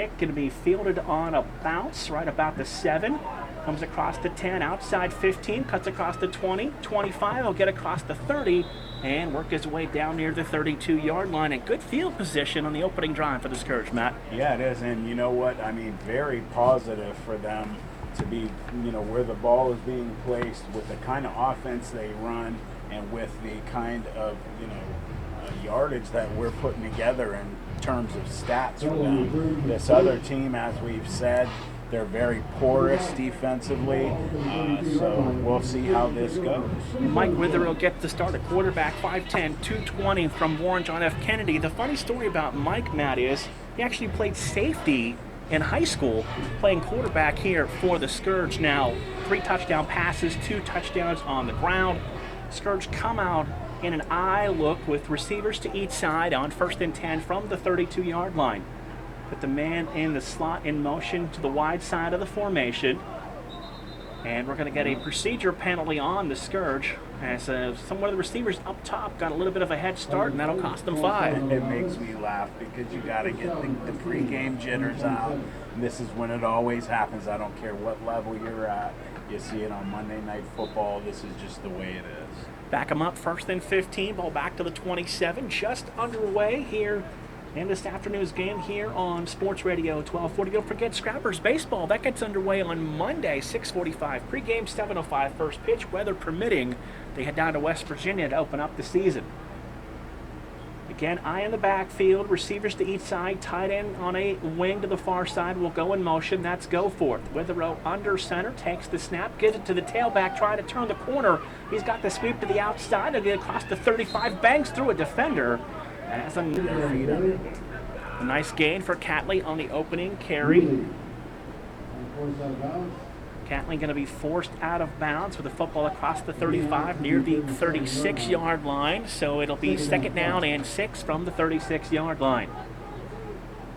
kick, going to be fielded on a bounce right about the 7. Comes across the 10, outside 15, cuts across the 20, 25, he'll get across the 30, and work his way down near the 32-yard line. And good field position on the opening drive for the Scourge, Matt. Yeah, it is, and you know what? I mean, very positive for them to be, where the ball is being placed with the kind of offense they run and with the kind of, yardage that we're putting together in terms of stats for them. This other team, as we've said, they're very porous defensively, so we'll see how this goes. Mike Witherill gets the start at quarterback, 5'10", 220 from Warren John F. Kennedy. The funny story about Mike, Matt, is he actually played safety in high school, playing quarterback here for the Scourge. Now, 3 touchdown passes, 2 touchdowns on the ground. Scourge come out in an eye look with receivers to each side on 1st and 10 from the 32-yard line. Put the man in the slot in motion to the wide side of the formation. And we're going to get a procedure penalty on the Scourge as some of the receivers up top got a little bit of a head start, and that'll cost them 5. It makes me laugh because you got to get the pregame jitters out. And this is when it always happens. I don't care what level you're at. You see it on Monday Night Football. This is just the way it is. Back them up, 1st and 15, ball back to the 27, just underway here in this afternoon's game here on Sports Radio 1240. Don't forget Scrappers Baseball. That gets underway on Monday, 6:45. Pre-game, 7:05. First pitch, weather permitting. They head down to West Virginia to open up the season. Again, eye in the backfield, receivers to each side, tight end on a wing to the far side will go in motion. That's go forth. Witherill under center, takes the snap, gives it to the tailback, trying to turn the corner. He's got the sweep to the outside, he'll get across the 35, bangs through a defender. As a nice gain for Catley on the opening carry. Catley going to be forced out of bounds with the football across the 35 near the 36-yard line. So it'll be 2nd down and 6 from the 36-yard line.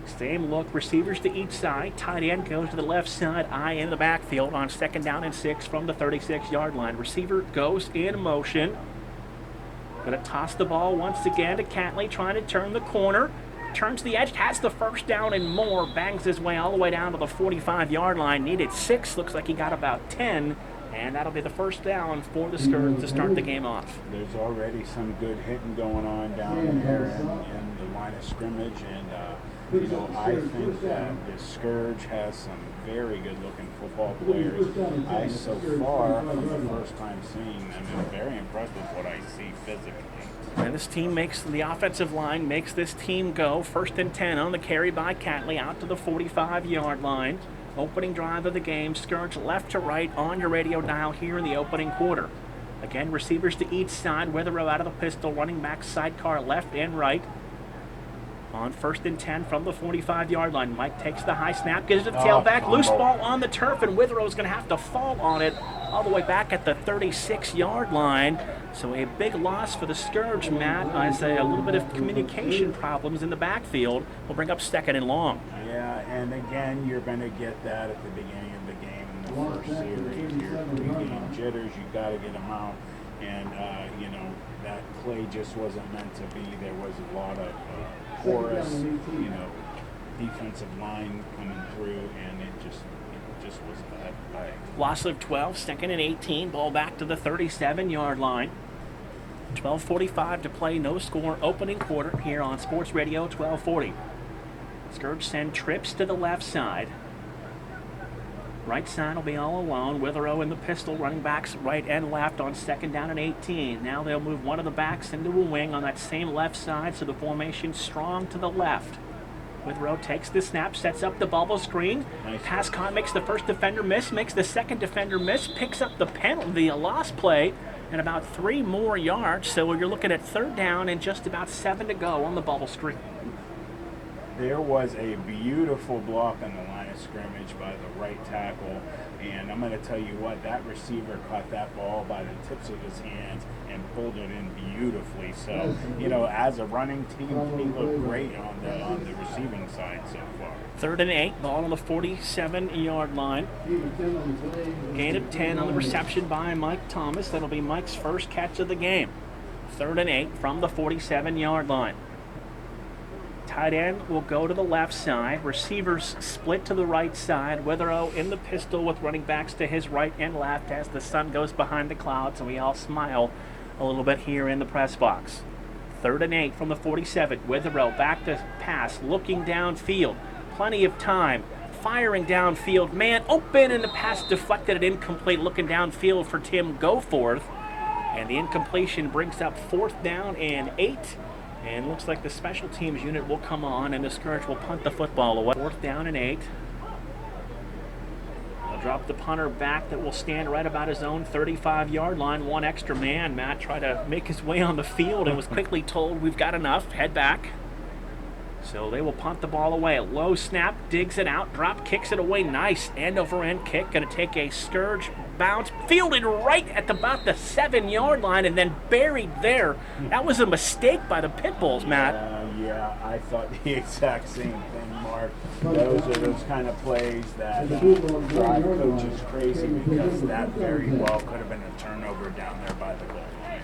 Same look, receivers to each side. Tight end goes to the left side, eye in the backfield on 2nd down and 6 from the 36-yard line. Receiver goes in motion. Going to toss the ball once again to Catley, trying to turn the corner. Turns the edge, has the 1st down and more. Bangs his way all the way down to the 45-yard line. Needed 6, looks like he got about 10. And that'll be the 1st down for the Scourge to start the game off. There's already some good hitting going on down there in the line of scrimmage. And, I think that the Scourge has some very good-looking football players. So far, for the first time seeing them, I'm very impressed with what I see physically. And this team the offensive line makes this team go. 1st and 10 on the carry by Catley out to the 45-yard line. Opening drive of the game, Scourge left to right on your radio dial here in the opening quarter. Again, receivers to each side, Witherill out of the pistol, running back sidecar left and right. On 1st and 10 from the 45-yard line. Mike takes the high snap, gives it to the tailback. Loose ball on the turf, and Witherill is going to have to fall on it all the way back at the 36-yard line. So a big loss for the Scourge, Matt, as a little bit of communication problems in the backfield will bring up 2nd and long. Yeah, and again, you're going to get that at the beginning of the game in the first series. Your pre-game jitters, you got to get them out. And, that play just wasn't meant to be. There was a lot of porous, defensive line coming through, and it just was a bad play. Loss of 12, 2nd and 18, ball back to the 37-yard line. 12:45 to play, no score, opening quarter here on Sports Radio 1240. Scourge send trips to the left side. Right side will be all alone. Witherill in the pistol, running backs right and left on 2nd down and 18. Now they'll move one of the backs into a wing on that same left side, so the formation strong to the left. Witherill takes the snap, sets up the bubble screen. Nice. Pass con makes the first defender miss, makes the second defender miss, picks up the penalty, a loss play, and about 3 more yards. So you're looking at 3rd down and just about 7 to go on the bubble screen. There was a beautiful block on the line of scrimmage by the right tackle, and I'm going to tell you what, that receiver caught that ball by the tips of his hands and pulled it in beautifully. So, as a running team, he looked great on the receiving side so far. 3rd and 8, ball on the 47-yard line. Gain of 10 on the reception by Mike Thomas. That'll be Mike's first catch of the game. 3rd and 8 from the 47-yard line. Tight end will go to the left side. Receivers split to the right side. Withrow in the pistol with running backs to his right and left as the sun goes behind the clouds, and we all smile a little bit here in the press box. 3rd and 8 from the 47. Withrow back to pass, looking downfield. Plenty of time. Firing downfield. Man open, and the pass deflected and incomplete. Looking downfield for Tim Goforth. And the incompletion brings up 4th down and 8. And looks like the special teams unit will come on, and the Scourge will punt the football away. 4th down and 8. They'll drop the punter back that will stand right about his own 35-yard line. One extra man. Matt tried to make his way on the field and was quickly told, we've got enough. Head back. So they will punt the ball away. A low snap, digs it out, drop, kicks it away. Nice end-over-end kick. Going to take a Scourge bounce, fielded right at about the 7-yard line, and then buried there. That was a mistake by the Pitbulls, Matt. Yeah, I thought the exact same thing, Mark. Those are those kind of plays that drive coaches crazy, because that very well could have been a turnover down there by the goal line.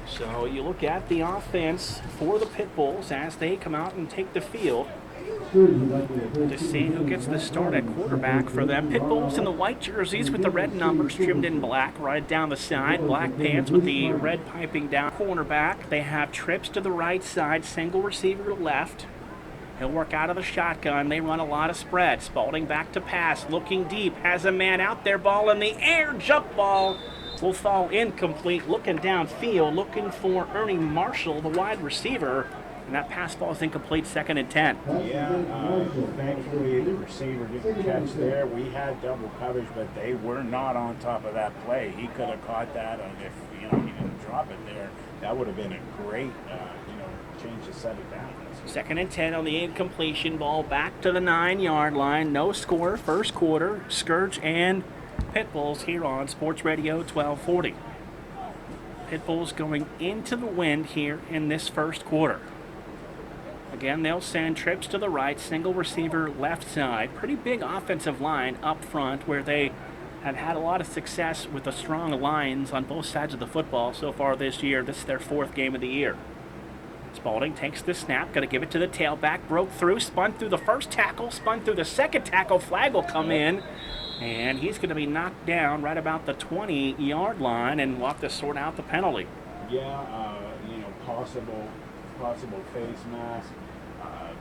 So you look at the offense for the Pitbulls as they come out and take the field to see who gets the start at quarterback for them. Pitbulls in the white jerseys with the red numbers trimmed in black right down the side. Black pants with the red piping down. Cornerback, they have trips to the right side, single receiver to left. He'll work out of the shotgun. They run a lot of spread. Spalding back to pass, looking deep, has a man out there, ball in the air, jump ball. Will fall incomplete, looking downfield, looking for Ernie Marshall, the wide receiver, and that pass falls incomplete, 2nd and 10. Yeah, thankfully the receiver didn't catch there. We had double coverage, but they were not on top of that play. He could have caught that, and if he didn't drop it there, that would have been a great change to set it down. 2nd and 10 on the incompletion, ball back to the 9-yard line. No score, first quarter. Scourge and Pitbulls here on Sports Radio 1240. Pitbulls going into the wind here in this first quarter. Again, they'll send trips to the right, single receiver left side. Pretty big offensive line up front, where they have had a lot of success with the strong lines on both sides of the football so far this year. This is their 4th game of the year. Spalding takes the snap, going to give it to the tailback, broke through, spun through the first tackle, spun through the second tackle. Flag will come in, and he's going to be knocked down right about the 20-yard line, and we'll have to sort out the penalty. Yeah, possible face mask.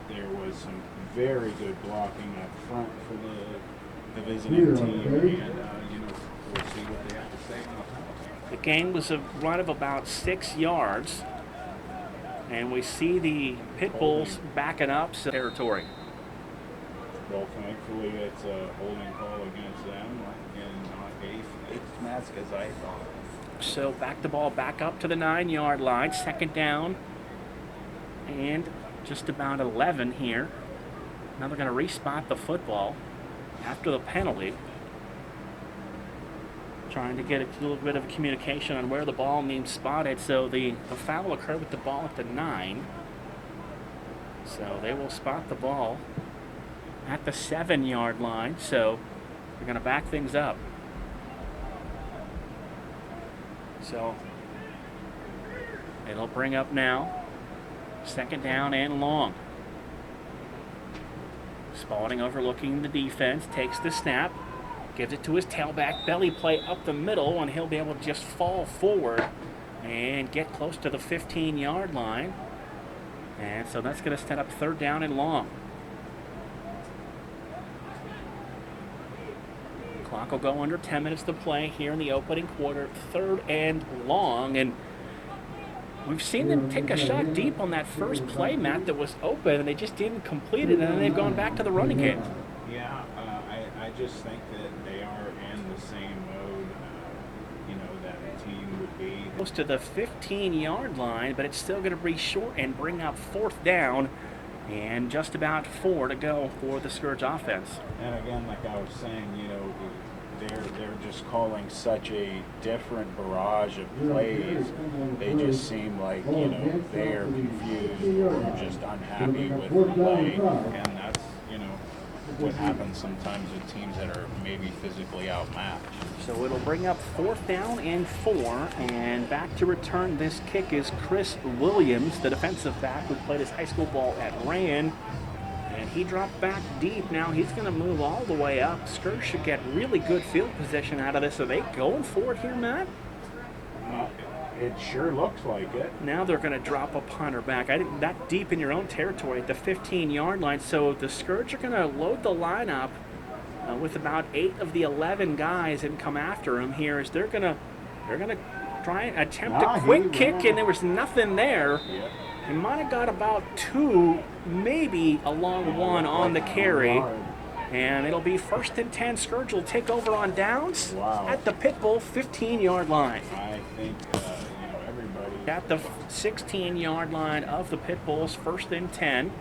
There was some very good blocking up front for the visiting team, and we'll see what they have to say on the penalty. The gain was a run of about 6 yards, and we see the Pitbulls backing up some territory. Well, thankfully, it's a holding call against them, and not a face mask, as I thought. So back the ball back up to the 9-yard line, 2nd down, and just about 11 here. Now they're going to respot the football after the penalty. Trying to get a little bit of communication on where the ball needs spotted. So the foul occurred with the ball at the 9. So they will spot the ball at the 7-yard line. So they're going to back things up. So it'll bring up now 2nd down and long. Spalding overlooking the defense, takes the snap, gives it to his tailback, belly play up the middle, and he'll be able to just fall forward and get close to the 15-yard line. And so that's going to set up 3rd down and long. Clock will go under 10 minutes to play here in the opening quarter, 3rd and long. And we've seen them take a shot deep on that first play, Matt, that was open, and they just didn't complete it, and then they've gone back to the running game. Yeah, I just think that they are in the same mode, that a team would be. Close to the 15-yard line, but it's still going to be short and bring up 4th down, and just about 4 to go for the Scourge offense. And again, like I was saying, they're just calling such a different barrage of plays. They just seem like, they're confused or just unhappy with the play. And that's, what happens sometimes with teams that are maybe physically outmatched. So it'll bring up 4th down and 4, and back to return this kick is Chris Williams, the defensive back who played his high school ball at Rand. And he dropped back deep. Now he's going to move all the way up. Scourge should get really good field position out of this. Are they going for it here, Matt? It sure looks like it. Now they're going to drop a punter back. That deep in your own territory at the 15-yard line. So the Scourge are going to load the lineup with about 8 of the 11 guys and come after him here. As they're going to try and attempt a quick kick, and there was nothing there. Yeah. He might have got about 2, maybe a long one on the carry. And it'll be 1st and 10. Scourge will take over on downs at the Pitbull 15-yard line. I think everybody At the 16-yard line of the Pitbulls, 1st and 10.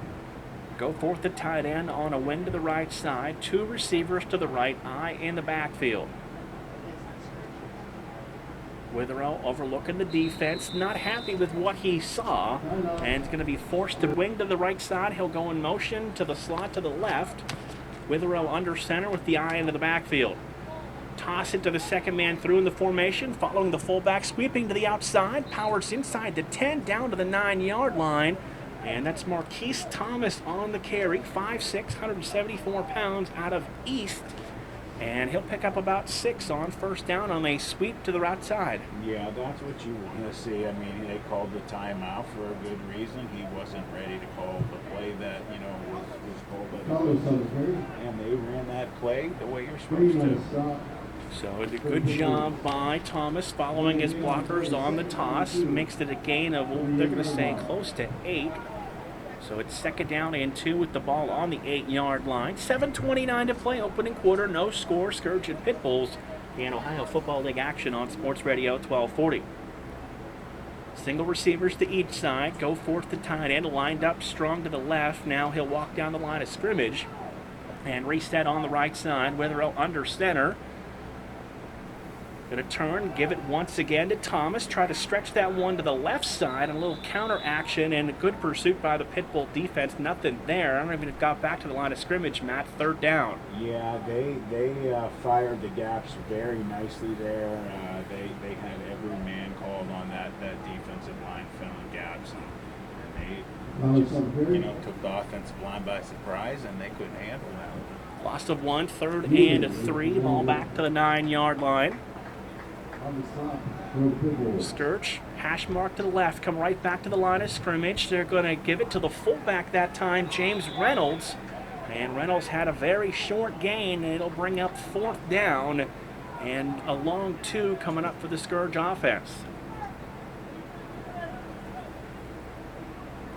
Go forth the tight end on a wing to the right side. 2 receivers to the right, eye in the backfield. Withrow overlooking the defense, not happy with what he saw, and is going to be forced to wing to the right side. He'll go in motion to the slot to the left. Withrow under center with the eye into the backfield. Toss it to the second man through in the formation, following the fullback, sweeping to the outside. Powers inside the 10, down to the 9-yard line. And that's Marquise Thomas on the carry, 5'6", 174 pounds, out of East. And he'll pick up about 6 on 1st down on a sweep to the right side. Yeah, that's what you want to see. I mean, they called the timeout for a good reason. He wasn't ready to call the play that, was called. And they ran that play the way you're supposed to. So a good job by Thomas following his blockers on the toss. Makes it a gain of, they're going to say, close to 8. So it's 2nd down and 2 with the ball on the 8-yard line. 7:29 to play, opening quarter, no score. Scourge and Pitbulls in Ohio Football League action on Sports Radio 1240. Single receivers to each side. Go forth the tight end, lined up strong to the left. Now he'll walk down the line of scrimmage and reset on the right side. Withrow under center. Going to turn, give it once again to Thomas. Try to stretch that one to the left side. And a little counter action and a good pursuit by the Pitbull defense. Nothing there. I don't even if it got back to the line of scrimmage, Matt. 3rd down. Yeah, they fired the gaps very nicely there. They had every man called on that defensive line filling gaps. And they just, took the offensive line by surprise, and they couldn't handle that. Loss of 1, 3rd and 3. Ball back to the 9-yard line. Scourge, hash mark to the left, come right back to the line of scrimmage. They're going to give it to the fullback that time, James Reynolds. And Reynolds had a very short gain, and it'll bring up 4th down. And a long 2 coming up for the Scourge offense.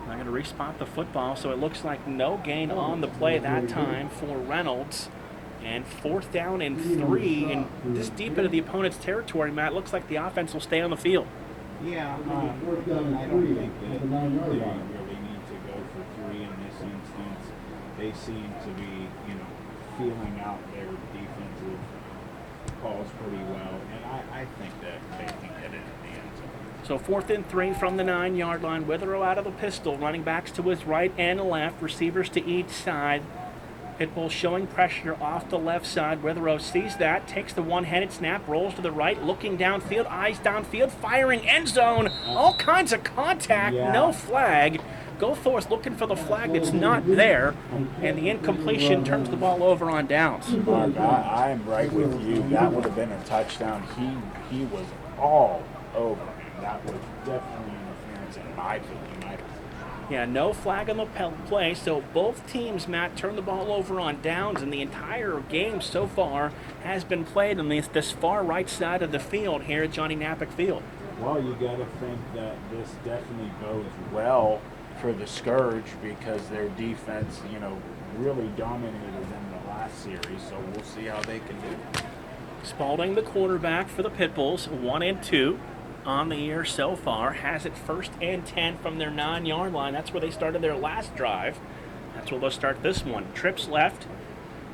I'm going to respot the football, so it looks like no gain on the play that time for Reynolds. And 4th down and 3, and this deep into the opponent's territory, Matt. Looks like the offense will stay on the field. Yeah, I don't think that they really need to go for 3 in this instance. They seem to be, feeling out their defensive calls pretty well, and I think that they can get it in the end zone. So 4th and 3 from the 9-yard line. Withrow out of the pistol, running backs to his right and left, receivers to each side. Pitbull showing pressure off the left side. Withrow sees that, takes the one-handed snap, rolls to the right, looking downfield, eyes downfield, firing end zone. All kinds of contact, no flag. Goforth looking for the flag that's not there, and the incompletion turns the ball over on downs. Mark, I am right with you. That would have been a touchdown. He was all over him. That was definitely interference in my opinion. Yeah, no flag on the play, so both teams, Matt, turn the ball over on downs, and the entire game so far has been played on this far right side of the field here at Johnny Napick Field. Well, you got to think that this definitely bodes well for the Scourge because their defense, really dominated in the last series, so we'll see how they can do. Spalding, the quarterback for the Pitbulls, 1 and 2. On the year so far, has it 1st and 10 from their 9-yard line. That's where they started their last drive. That's where they'll start this one. Trips left,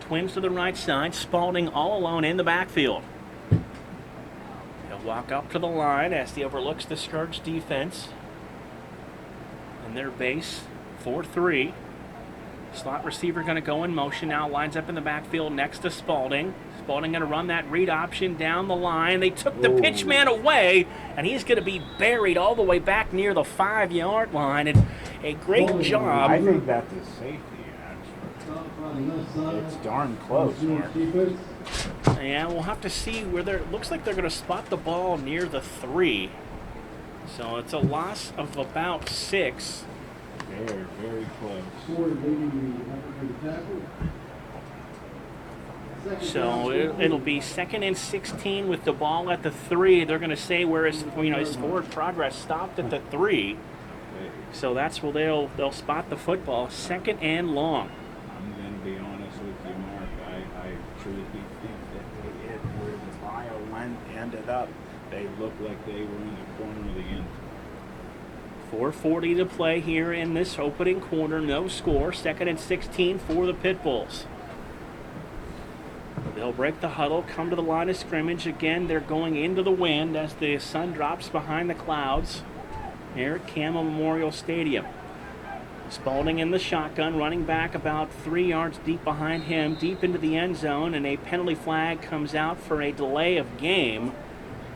twins to the right side, Spalding all alone in the backfield. He'll walk up to the line as he overlooks the Scourge defense. And their base, 4-3. Slot receiver going to go in motion now, lines up in the backfield next to Spalding. Spalding going to run that read option down the line. They took the pitch man away, and he's going to be buried all the way back near the 5-yard line. And a great job. I think that's a safety, actually. It's darn close, Mark. Yeah, we'll have to see where they're. It looks like they're going to spot the ball near the 3. So it's a loss of about 6. Very, very close. So it'll be 2nd and 16 with the ball at the 3. They're going to say where his forward progress stopped at the 3. So that's where they'll spot the football, 2nd and long. I'm going to be honest with you, Mark. I truly think that they hit where the bio ended up. They looked like they were in the corner of the end. 4:40 to play here in this opening quarter. No score. 2nd and 16 for the Pitbulls. They'll break the huddle, come to the line of scrimmage. Again, they're going into the wind as the sun drops behind the clouds here at Campbell Memorial Stadium. Spalding in the shotgun, running back about 3 yards deep behind him, deep into the end zone, and a penalty flag comes out for a delay of game.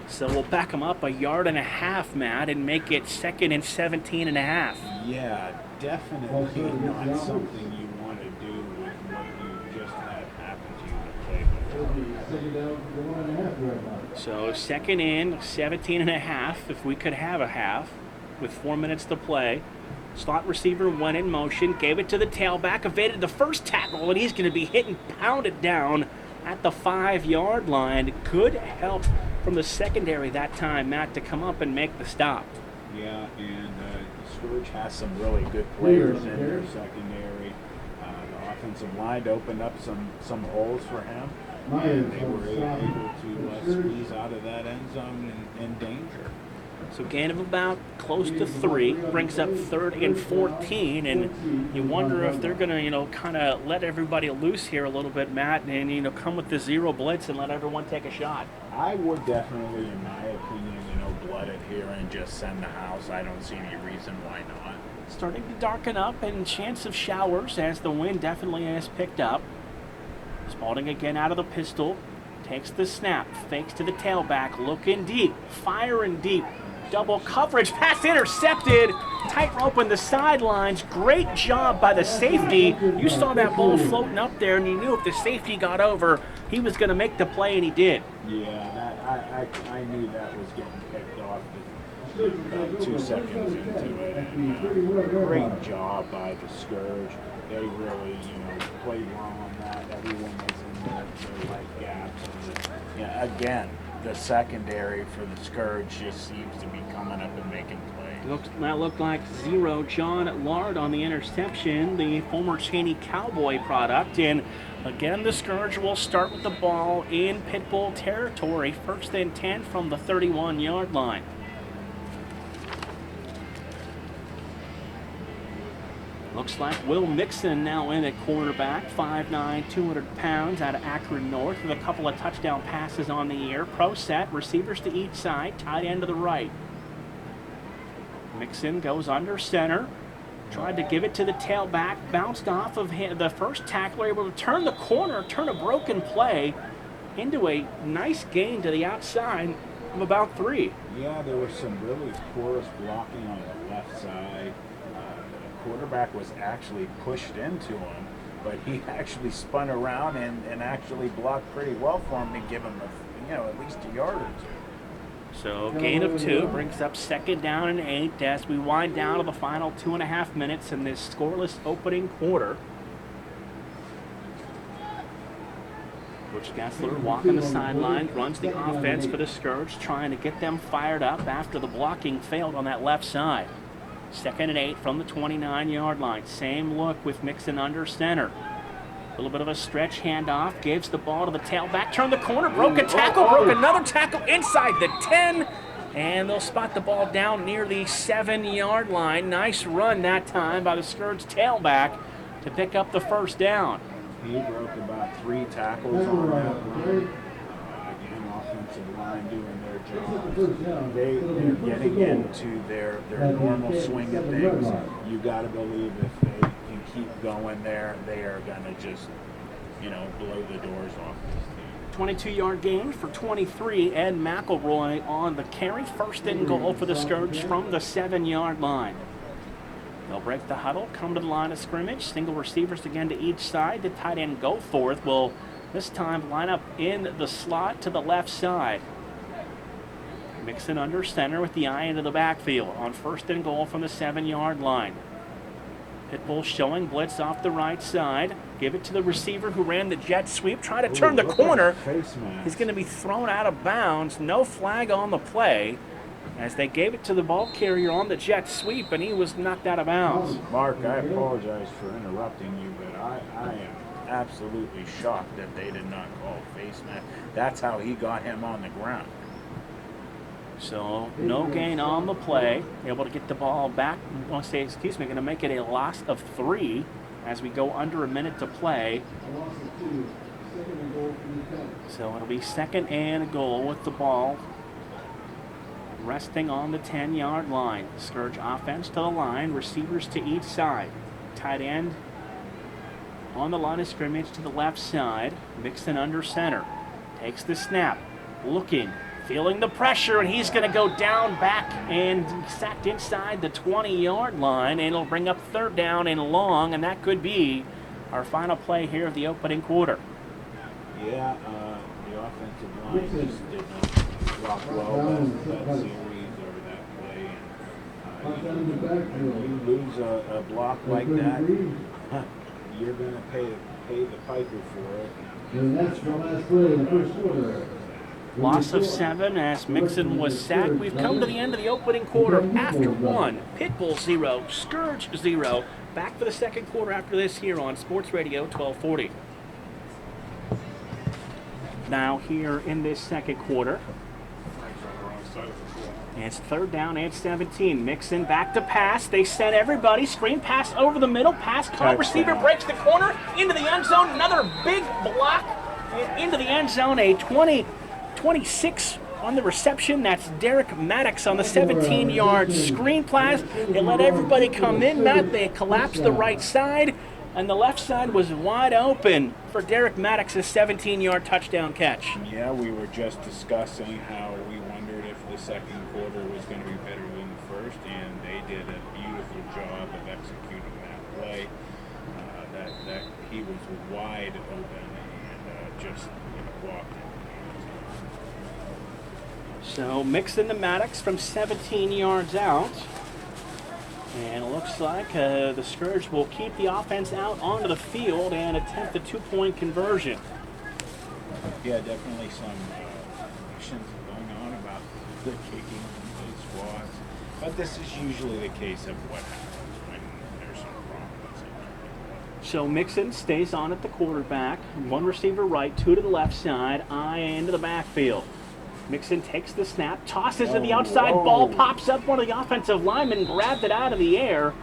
So we'll back him up 1.5 yards, Matt, and make it 2nd and 17 and a half. Yeah, definitely not something you want to do with what you just had happen to you to play. So 2nd and 17 and a half, if we could have a half, with 4 minutes to play. Slot receiver went in motion, gave it to the tailback, evaded the first tackle, and he's going to be hit and pounded down at the 5-yard line. Good help from the secondary that time, Matt, to come up and make the stop. Yeah, and Scourge has some really good players in their secondary. The offensive line opened up some holes for him, and they were able to squeeze out of that end zone in danger. So gain of about close to 3, brings up 3rd and 14, and you wonder if they're going to, kind of let everybody loose here a little bit, Matt, and, come with the 0 blitz and let everyone take a shot. I would definitely, in my opinion, blood it here and just send the house. I don't see any reason why not. Starting to darken up and chance of showers as the wind definitely has picked up. Spalding again out of the pistol, takes the snap, fakes to the tailback, looking deep, firing deep. Double coverage, pass intercepted, tightrope in the sidelines. Great job by the safety. You saw that ball floating up there, and you knew if the safety got over, he was going to make the play, and he did. Yeah, I knew that was getting picked off 2 seconds into it. And, great job by the Scourge. They really, played well on that. Everyone was in their right gaps. And, again, the secondary for the Scourge just seems to be coming up and making plays. That looked like 0 John Lard on the interception, the former Cheney Cowboy product. And again, the Scourge will start with the ball in Pitbull territory, 1st and 10 from the 31-yard line. Looks like Will Mixon now in at quarterback, 5'9", 200 pounds, out of Akron North, with a couple of touchdown passes on the year. Pro set, receivers to each side, tight end to the right. Mixon goes under center, tried to give it to the tailback, bounced off of the first tackler, able to turn the corner, turn a broken play into a nice gain to the outside of about 3. Yeah, there was some really porous blocking on the left side. Quarterback was actually pushed into him, but he actually spun around and actually blocked pretty well for him to give him at least a yard or 2. So gain of 2 brings up 2nd down and 8 as we wind down to the final 2.5 minutes in this scoreless opening quarter. Coach Gessler walking the sideline, runs the offense for the Scourge, trying to get them fired up after the blocking failed on that left side. 2nd and 8 from the 29-yard line. Same look with Mixon under center. A little bit of a stretch handoff. Gives the ball to the tailback. Turned the corner. Broke a tackle. Broke another tackle inside the 10. And they'll spot the ball down near the 7-yard line. Nice run that time by the Scourge tailback to pick up the 1st down. He broke about 3 tackles on that run. Again, offensive line doing their job. They're getting into their normal swing of things. You got to believe if they can keep going there, they are going to just, blow the doors off this team. 22-yard gain for 23. Ed McElroy on the carry. First and goal for the Scourge from the 7-yard line. They'll break the huddle, come to the line of scrimmage. Single receivers again to each side. The tight end Goforth will this time line up in the slot to the left side. Mixon under center with the eye into the backfield on first and goal from the 7-yard line. Pitbull showing blitz off the right side. Give it to the receiver who ran the jet sweep. Try to turn the corner. He's going to be thrown out of bounds. No flag on the play as they gave it to the ball carrier on the jet sweep, and he was knocked out of bounds. Mark, I apologize for interrupting you, but I am absolutely shocked that they did not call face mask. That's how he got him on the ground. So no gain on the play. Able to get the ball back. Going to make it a loss of 3 as we go under a minute to play. So it'll be second and goal with the ball resting on the 10-yard line. Scourge offense to the line. Receivers to each side. Tight end on the line of scrimmage to the left side. Mixon under center. Takes the snap. Looking. Feeling the pressure, and he's going to go down back and sacked inside the 20-yard line, and it'll bring up third down and long, and that could be our final play here of the opening quarter. Yeah, the offensive line just did not block well that series or that play. And, when you lose a block like that, you're going to pay the piper for it. And that's the last play in the first quarter. Loss of 7 as Mixon was sacked. We've come to the end of the opening quarter after 1. Pitbull 0, Scourge 0. Back for the second quarter after this here on Sports Radio 1240. Now here in this second quarter. It's third down and 17. Mixon back to pass. They sent everybody. Screen pass over the middle. Pass caught. Receiver breaks the corner. Into the end zone. Another big block. And into the end zone. A 26 on the reception. That's Derek Maddox on the 17-yard screen pass. They let everybody come in, Matt. They collapsed the right side, and the left side was wide open for Derek Maddox's 17-yard touchdown catch. Yeah, we were just discussing how we wondered if the second quarter was going to be better than the first, and they did a beautiful job of executing that play. That he was wide open and just walked in. So Mixon to Maddox from 17 yards out. And it looks like the Scourge will keep the offense out onto the field and attempt a 2-point conversion. Yeah, definitely some questions going on about the kicking and the squats. But this is usually the case of what happens when there's some problems. So Mixon stays on at the quarterback. 1 receiver right, 2 to the left side, eye into the backfield. Mixon takes the snap, tosses to the outside, ball pops up. One of the offensive linemen grabbed it out of the air,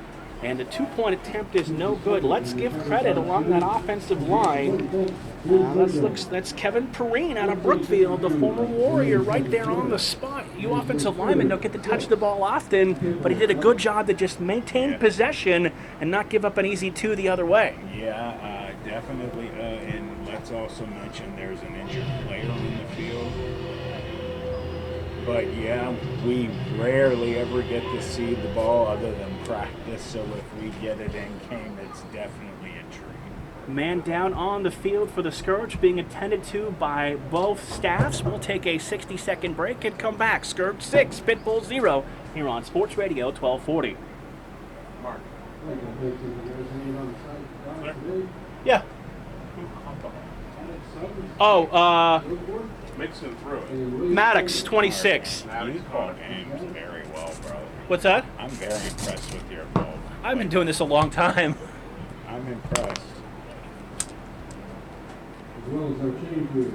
and the 2-point attempt is no good. Let's give credit along that offensive line. That's Kevin Perrine out of Brookfield, the former Warrior, right there on the spot. You offensive linemen don't get to touch the ball often, but he did a good job to just maintain possession and not give up an easy 2 the other way. Yeah, definitely. And let's also mention there's an injured player on the field. But yeah, we rarely ever get to see the ball other than practice, so if we get it in game, it's definitely a treat. Man down on the field for the Scourge, being attended to by both staffs. We'll take a 60-second break and come back. Scourge 6, Pitbull 0, here on Sports Radio 1240. Mark. Yeah. Mixon through it. Maddox, 26. You call games very well, bro. What's that? I'm very impressed with your ball. I've been doing this a long time. I'm impressed.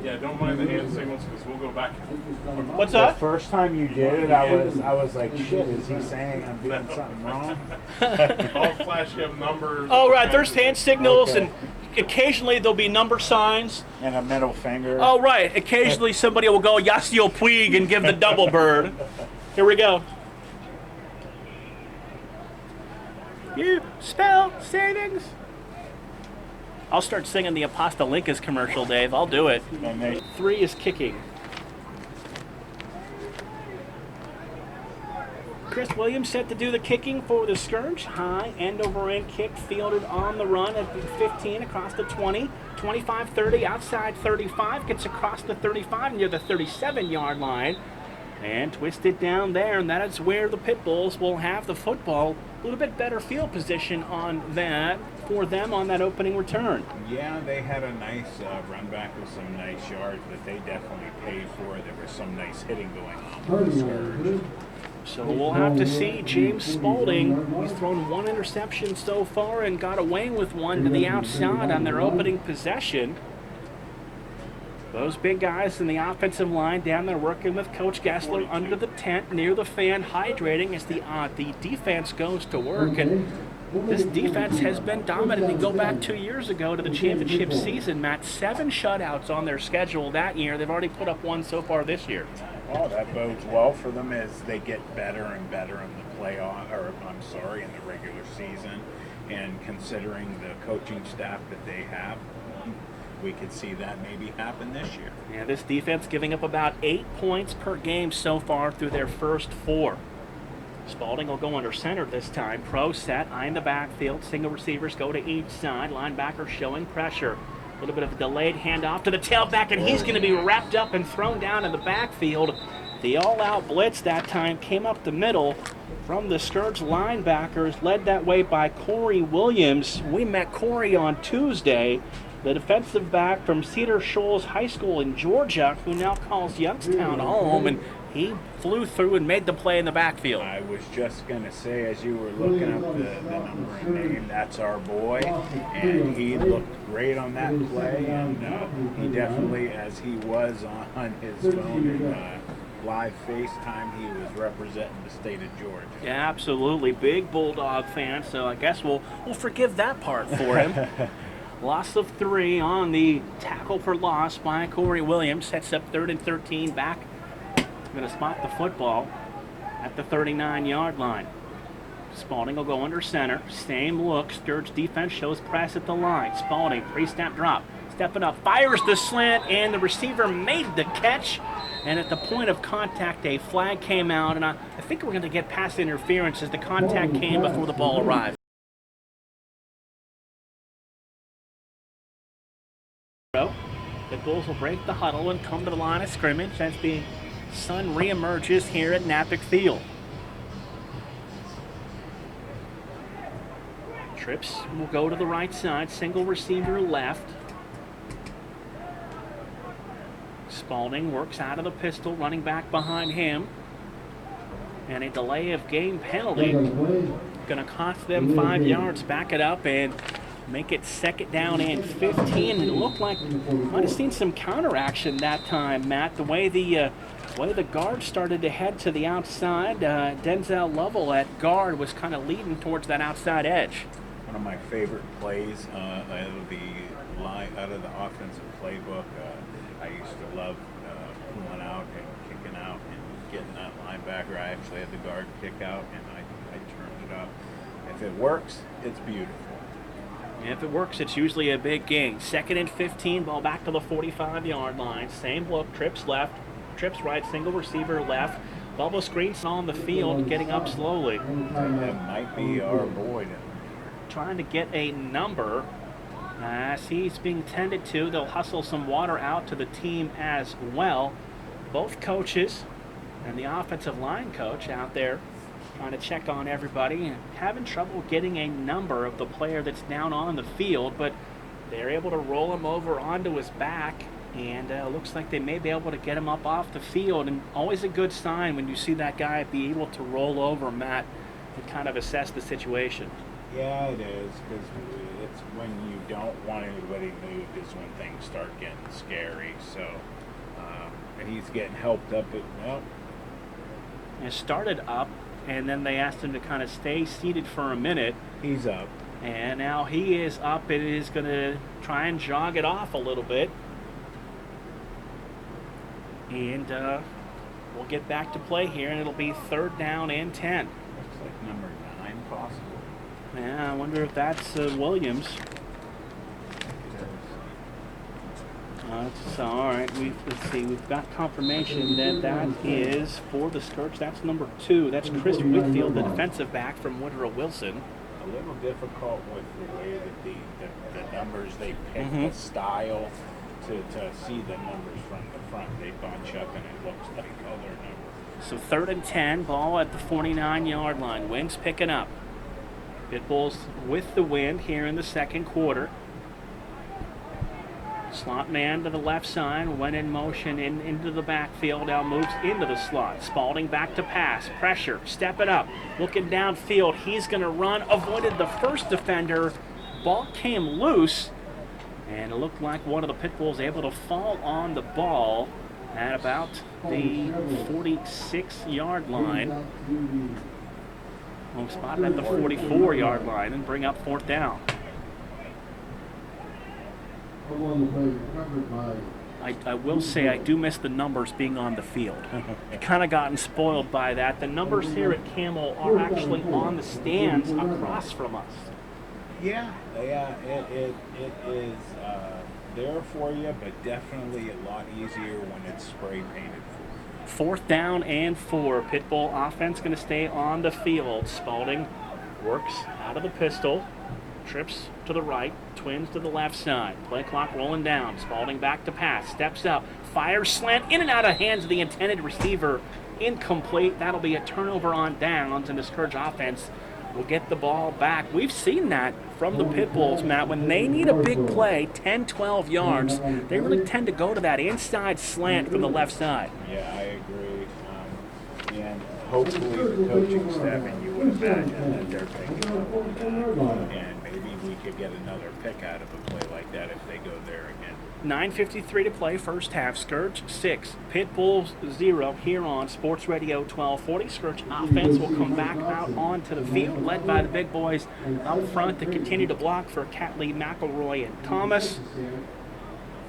Yeah, don't mind the hand signals because we'll go back. What's The that? first time you did it, I was like, shit, is he saying I'm doing something wrong? I'll flash him numbers. Oh, right. There's hand signals, Okay. and occasionally there'll be number signs. And a middle finger. Oh, right. Occasionally somebody will go Yasiel Puig and give the double bird. Here we go. You spell savings. I'll start singing the Apostolinkus commercial, Dave. I'll do it. And they 3 is kicking. Chris Williams set to do the kicking for the Scourge. High end over end kick fielded on the run at the 15 across the 20. 25-30 outside 35. Gets across the 35 near the 37-yard line. And twisted down there, and that is where the Pitbulls will have the football. A little bit better field position on that for them on that opening return. Yeah, they had a nice run back with some nice yards, but they definitely paid for it. There was some nice hitting going on with the Scourge. So we'll have to see. James Spaulding, he's thrown 1 interception so far and got away with 1 to the outside on their opening possession. Those big guys in the offensive line down there working with Coach Gessler under the tent near the fan, hydrating as the defense goes to work. And this defense has been dominant. You go back 2 years ago to the championship season, Matt, 7 shutouts on their schedule that year. They've already put up 1 so far this year. Well, that bodes well for them as they get better and better in the playoff, in the regular season. And considering the coaching staff that they have, we could see that maybe happen this year. Yeah, this defense giving up about 8 points per game so far through their first 4. Spaulding will go under center this time. Pro set, eye in the backfield. Single receivers go to each side. Linebacker showing pressure. A little bit of a delayed handoff to the tailback, and he's going to be wrapped up and thrown down in the backfield. The all-out blitz that time came up the middle from the Scourge linebackers, led that way by Corey Williams. We met Corey on Tuesday, the defensive back from Cedar Shoals High School in Georgia, who now calls Youngstown home, and he flew through and made the play in the backfield. I was just going to say, as you were looking up the number and name, that's our boy, and he looked great on that play, and he definitely, as he was on his phone and live FaceTime, he was representing the state of Georgia. Yeah, absolutely. Big Bulldog fan, so I guess we'll forgive that part for him. Loss of 3 on the tackle for loss by Corey Williams. Sets up 3rd and 13 back. Going to spot the football at the 39-yard line. Spaulding will go under center. Same look. Scourge defense shows press at the line. Spaulding, 3-step drop. Stepping up, fires the slant, and the receiver made the catch. And at the point of contact, a flag came out, and I think we're going to get pass interference as the contact came before the ball arrived. The Bulls will break the huddle and come to the line of scrimmage as the sun reemerges here at Nappick Field. Trips will go to the right side, single receiver left. Spaulding works out of the pistol, running back behind him. And a delay of game penalty going to cost them 5 yards. Back it up and make it 2nd down and 15. It looked like might have seen some counteraction that time, Matt. The way the guard started to head to the outside, Denzel Lovell at guard was kind of leading towards that outside edge. One of my favorite plays out of the offensive playbook. I used to love pulling out and kicking out and getting that linebacker. I actually had the guard kick out, and I turned it up. If it works, it's beautiful. If it works, it's usually a big gain. 2nd and 15, ball back to the 45-yard line. Same look, trips left, trips right, single receiver left. Bubble screens on the field, getting up slowly. That might be our boy. Trying to get a number. As he's being tended to, they'll hustle some water out to the team as well. Both coaches and the offensive line coach out there trying to check on everybody and having trouble getting a number of the player that's down on the field, but they're able to roll him over onto his back, and looks like they may be able to get him up off the field. And always a good sign when you see that guy be able to roll over, Matt, and kind of assess the situation. Yeah, it is, because it's when you don't want anybody moved is when things start getting scary. So, and he's getting helped up. It started up, and then they asked him to kind of stay seated for a minute. He's up. And now he is up and is going to try and jog it off a little bit. And we'll get back to play here, and it'll be 3rd down and 10. Looks like number 9 possible. Yeah, I wonder if that's Williams. So, all right, let's see. We've got confirmation that is for the Scourge. That's number 2. That's Chris Whitfield, the defensive back from Woodrow Wilson. A little difficult with the way that the numbers they pick, the style, to see the numbers from the front. They bunch up and it looks like other numbers. So 3rd and 10, ball at the 49-yard line. Wind's picking up. Pitbulls with the wind here in the second quarter. Slot man to the left side, went in motion into the backfield, now moves into the slot. Spalding back to pass, pressure, stepping up, looking downfield. He's going to run, avoided the first defender. Ball came loose, and it looked like one of the Pitbulls able to fall on the ball at about the 46-yard line. We'll spot it at the 44-yard line and bring up 4th down. I will say I do miss the numbers being on the field. Kind of gotten spoiled by that. The numbers here at Campbell are actually on the stands across from us. Yeah, it is there for you, but definitely a lot easier when it's spray painted. 4th down and 4. Pitbull offense going to stay on the field. Spalding works out of the pistol. Trips to the right, twins to the left side. Play clock rolling down. Spalding back to pass, steps up, fires slant in and out of hands of the intended receiver. Incomplete. That'll be a turnover on downs, and the Scourge offense will get the ball back. We've seen that from the Pitbulls, Matt. When they need a big play, 10, 12 yards, they really tend to go to that inside slant from the left side. Yeah, I agree. And hopefully the coaching staff, and you would imagine that they're picking up on that. And maybe we could get another pick out of a play like that if they go there again. 9:53 to play, first half. Scourge 6, Pitbulls 0 here on Sports Radio 1240. Scourge offense will come back out onto the field, led by the big boys up front to continue to block for Catley, McElroy, and Thomas.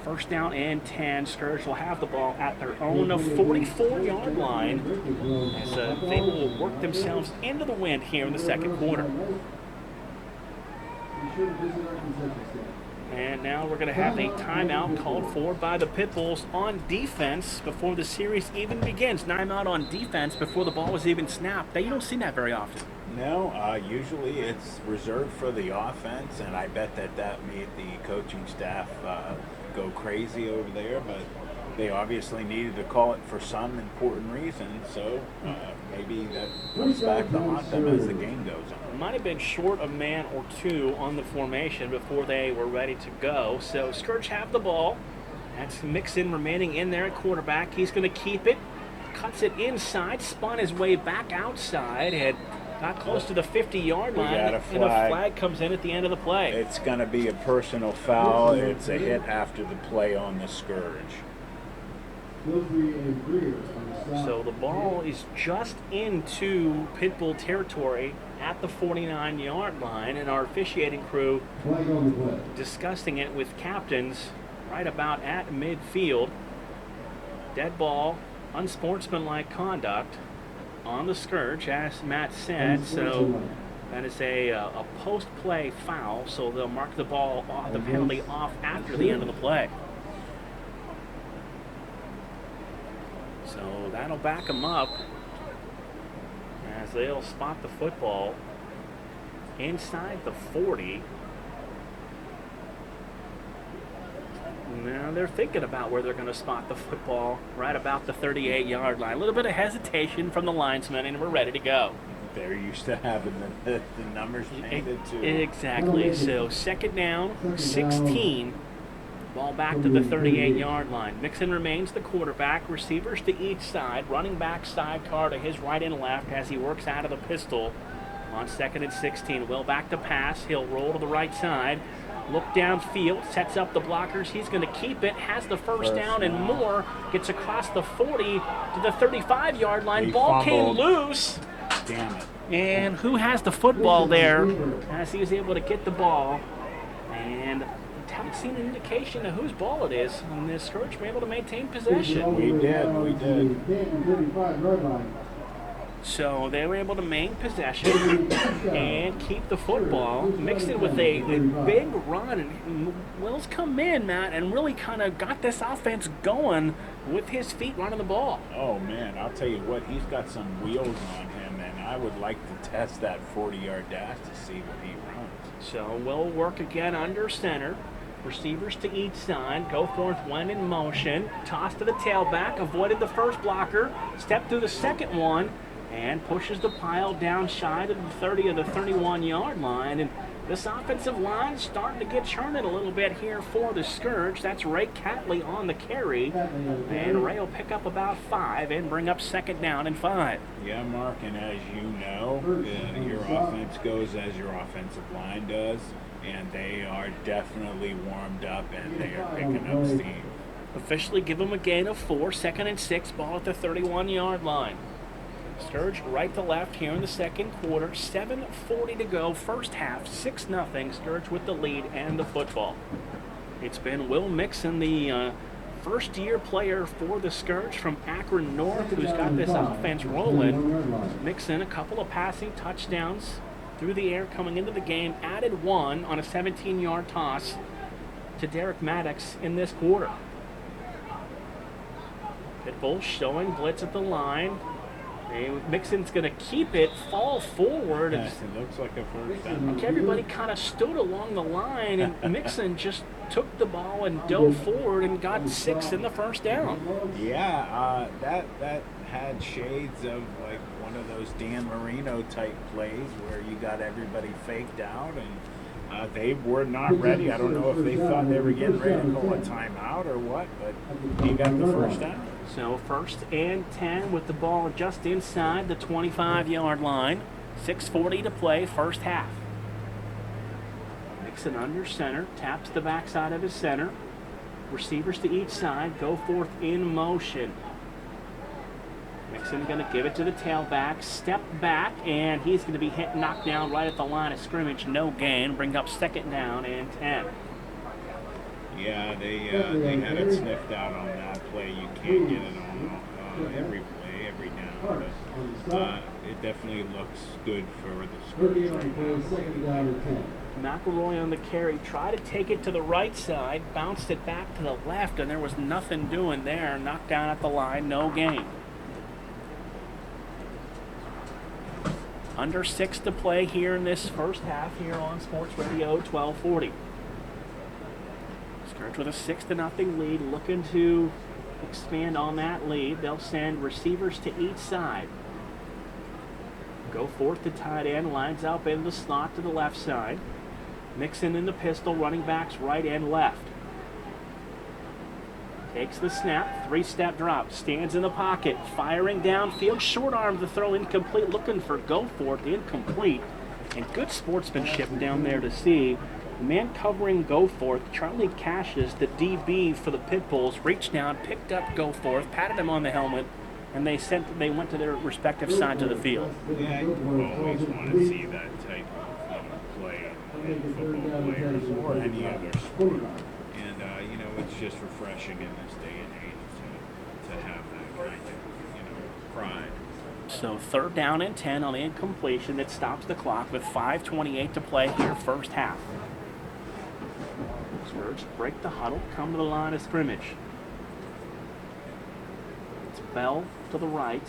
First down and 10. Scourge will have the ball at their own 44-yard line as they will work themselves into the wind here in the second quarter. And now we're going to have a timeout called for by the Pitbulls on defense before the series even begins. Timeout on defense before the ball was even snapped. You don't see that very often. No, usually it's reserved for the offense, and I bet that made the coaching staff go crazy over there, but they obviously needed to call it for some important reason, so maybe that comes back to haunt them as the game goes on. Might have been short a man or two on the formation before they were ready to go. So Scourge have the ball. That's Mixon remaining in there at quarterback. He's going to keep it. Cuts it inside. Spun his way back outside. And got close to the 50-yard line. And a flag comes in at the end of the play. It's going to be a personal foul. It's a hit after the play on the Scourge. So the ball is just into Pitbull territory at the 49-yard line, and our officiating crew discussing it with captains right about at midfield. Dead ball, unsportsmanlike conduct on the Scourge, as Matt said. So that is a post-play foul, so they'll mark the ball off, the penalty off after the end of the play. So that'll back them up as they'll spot the football inside the 40. Now they're thinking about where they're going to spot the football, right about the 38-yard line. A little bit of hesitation from the linesman, and we're ready to go. They're used to having the numbers painted too. Exactly. So second down, 16. Ball back to the 38-yard line. Mixon remains the quarterback. Receivers to each side. Running back sidecar to his right and left as he works out of the pistol on second and 16. Will back to pass. He'll roll to the right side. Look downfield. Sets up the blockers. He's going to keep it. Has the first down and more. Gets across the 40 to the 35-yard line. Ball came loose. Damn it. And who has the football there as he was able to get the ball. And haven't seen an indication of whose ball it is, and the Scourge were able to maintain possession. We did. So they were able to maintain possession and keep the football, mixed it with a big run. And Will's come in, Matt, and really kind of got this offense going with his feet running the ball. Oh, man, I'll tell you what, he's got some wheels on him, and I would like to test that 40-yard dash to see what he runs. So Will work again under center. Receivers to each side. Go forth, went in motion. Toss to the tailback. Avoided the first blocker. Stepped through the second one. And pushes the pile down shy of the 30 of the 31-yard line. And this offensive line starting to get churning a little bit here for the Scourge. That's Ray Catley on the carry. And Ray will pick up about 5 and bring up second down and 5. Yeah, Mark, and as you know, your offense goes as your offensive line does. And they are definitely warmed up, and they are picking up steam. Officially give them a gain of 4. 2nd and 6. Ball at the 31-yard line. Scourge right to left here in the second quarter. 7:40 to go. First half, 6-0. Scourge with the lead and the football. It's been Will Mixon, the first-year player for the Scourge from Akron North, who's got this offense rolling. Mixon, a couple of passing touchdowns through the air coming into the game. Added 1 on a 17-yard toss to Derek Maddox in this quarter. Pitbulls showing blitz at the line. Mixon's going to keep it, fall forward. Yes, it looks like a first down. Everybody kind of stood along the line, and Mixon just took the ball and dove forward and got 6 in the first down. Yeah, that had shades of like one of those Dan Marino type plays where you got everybody faked out, and they were not ready. I don't know if they thought they were getting ready to call a timeout or what, but he got the first down. So 1st and 10 with the ball just inside the 25-yard line. 6:40 to play, first half. Mixon under center, taps the backside of his center. Receivers to each side, go forth in motion. Mixon going to give it to the tailback, step back, and he's going to be hit, knocked down right at the line of scrimmage. No gain, bring up second down and 10. Yeah, they had it sniffed out on that play. You can't get it on every play, every down. But it definitely looks good for the Scourge right now. McElroy on the carry, tried to take it to the right side, bounced it back to the left, and there was nothing doing there. Knocked down at the line, no gain. Under 6 to play here in this first half here on Sports Radio 1240. Scourge with a 6-0 lead, looking to expand on that lead. They'll send receivers to each side. Go forth to tight end, lines up in the slot to the left side. Mixon in the pistol, running backs right and left. Takes the snap, 3-step drop, stands in the pocket, firing downfield, short arm, the throw incomplete, looking for Goforth, incomplete. And good sportsmanship down there to see. The man covering Goforth, Charlie Cassius, the DB for the Pitbulls, reached down, picked up Goforth, patted him on the helmet, and they went to their respective sides of the field. Yeah, you always want to see that type of play in football players or any other sport. And, it's just refreshing in this day and age to have that kind of, pride. So 3rd down and 10 on the incompletion that stops the clock with 5:28 to play here first half. Scourge break the huddle, come to the line of scrimmage. It's Bell to the right.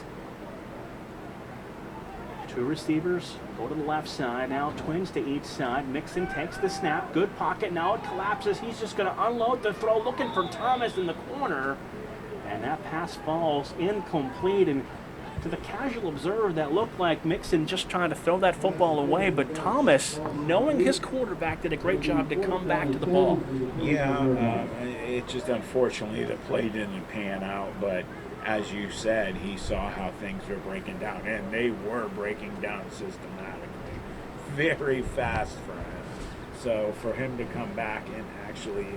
2 receivers go to the left side. Now twins to each side. Mixon takes the snap. Good pocket. Now it collapses. He's just going to unload the throw, looking for Thomas in the corner. And that pass falls incomplete. And to the casual observer, that looked like Mixon just trying to throw that football away. But Thomas, knowing his quarterback, did a great job to come back to the ball. Yeah, it just unfortunately the play didn't pan out. But as you said, he saw how things were breaking down, and they were breaking down systematically, very fast for him. So for him to come back and actually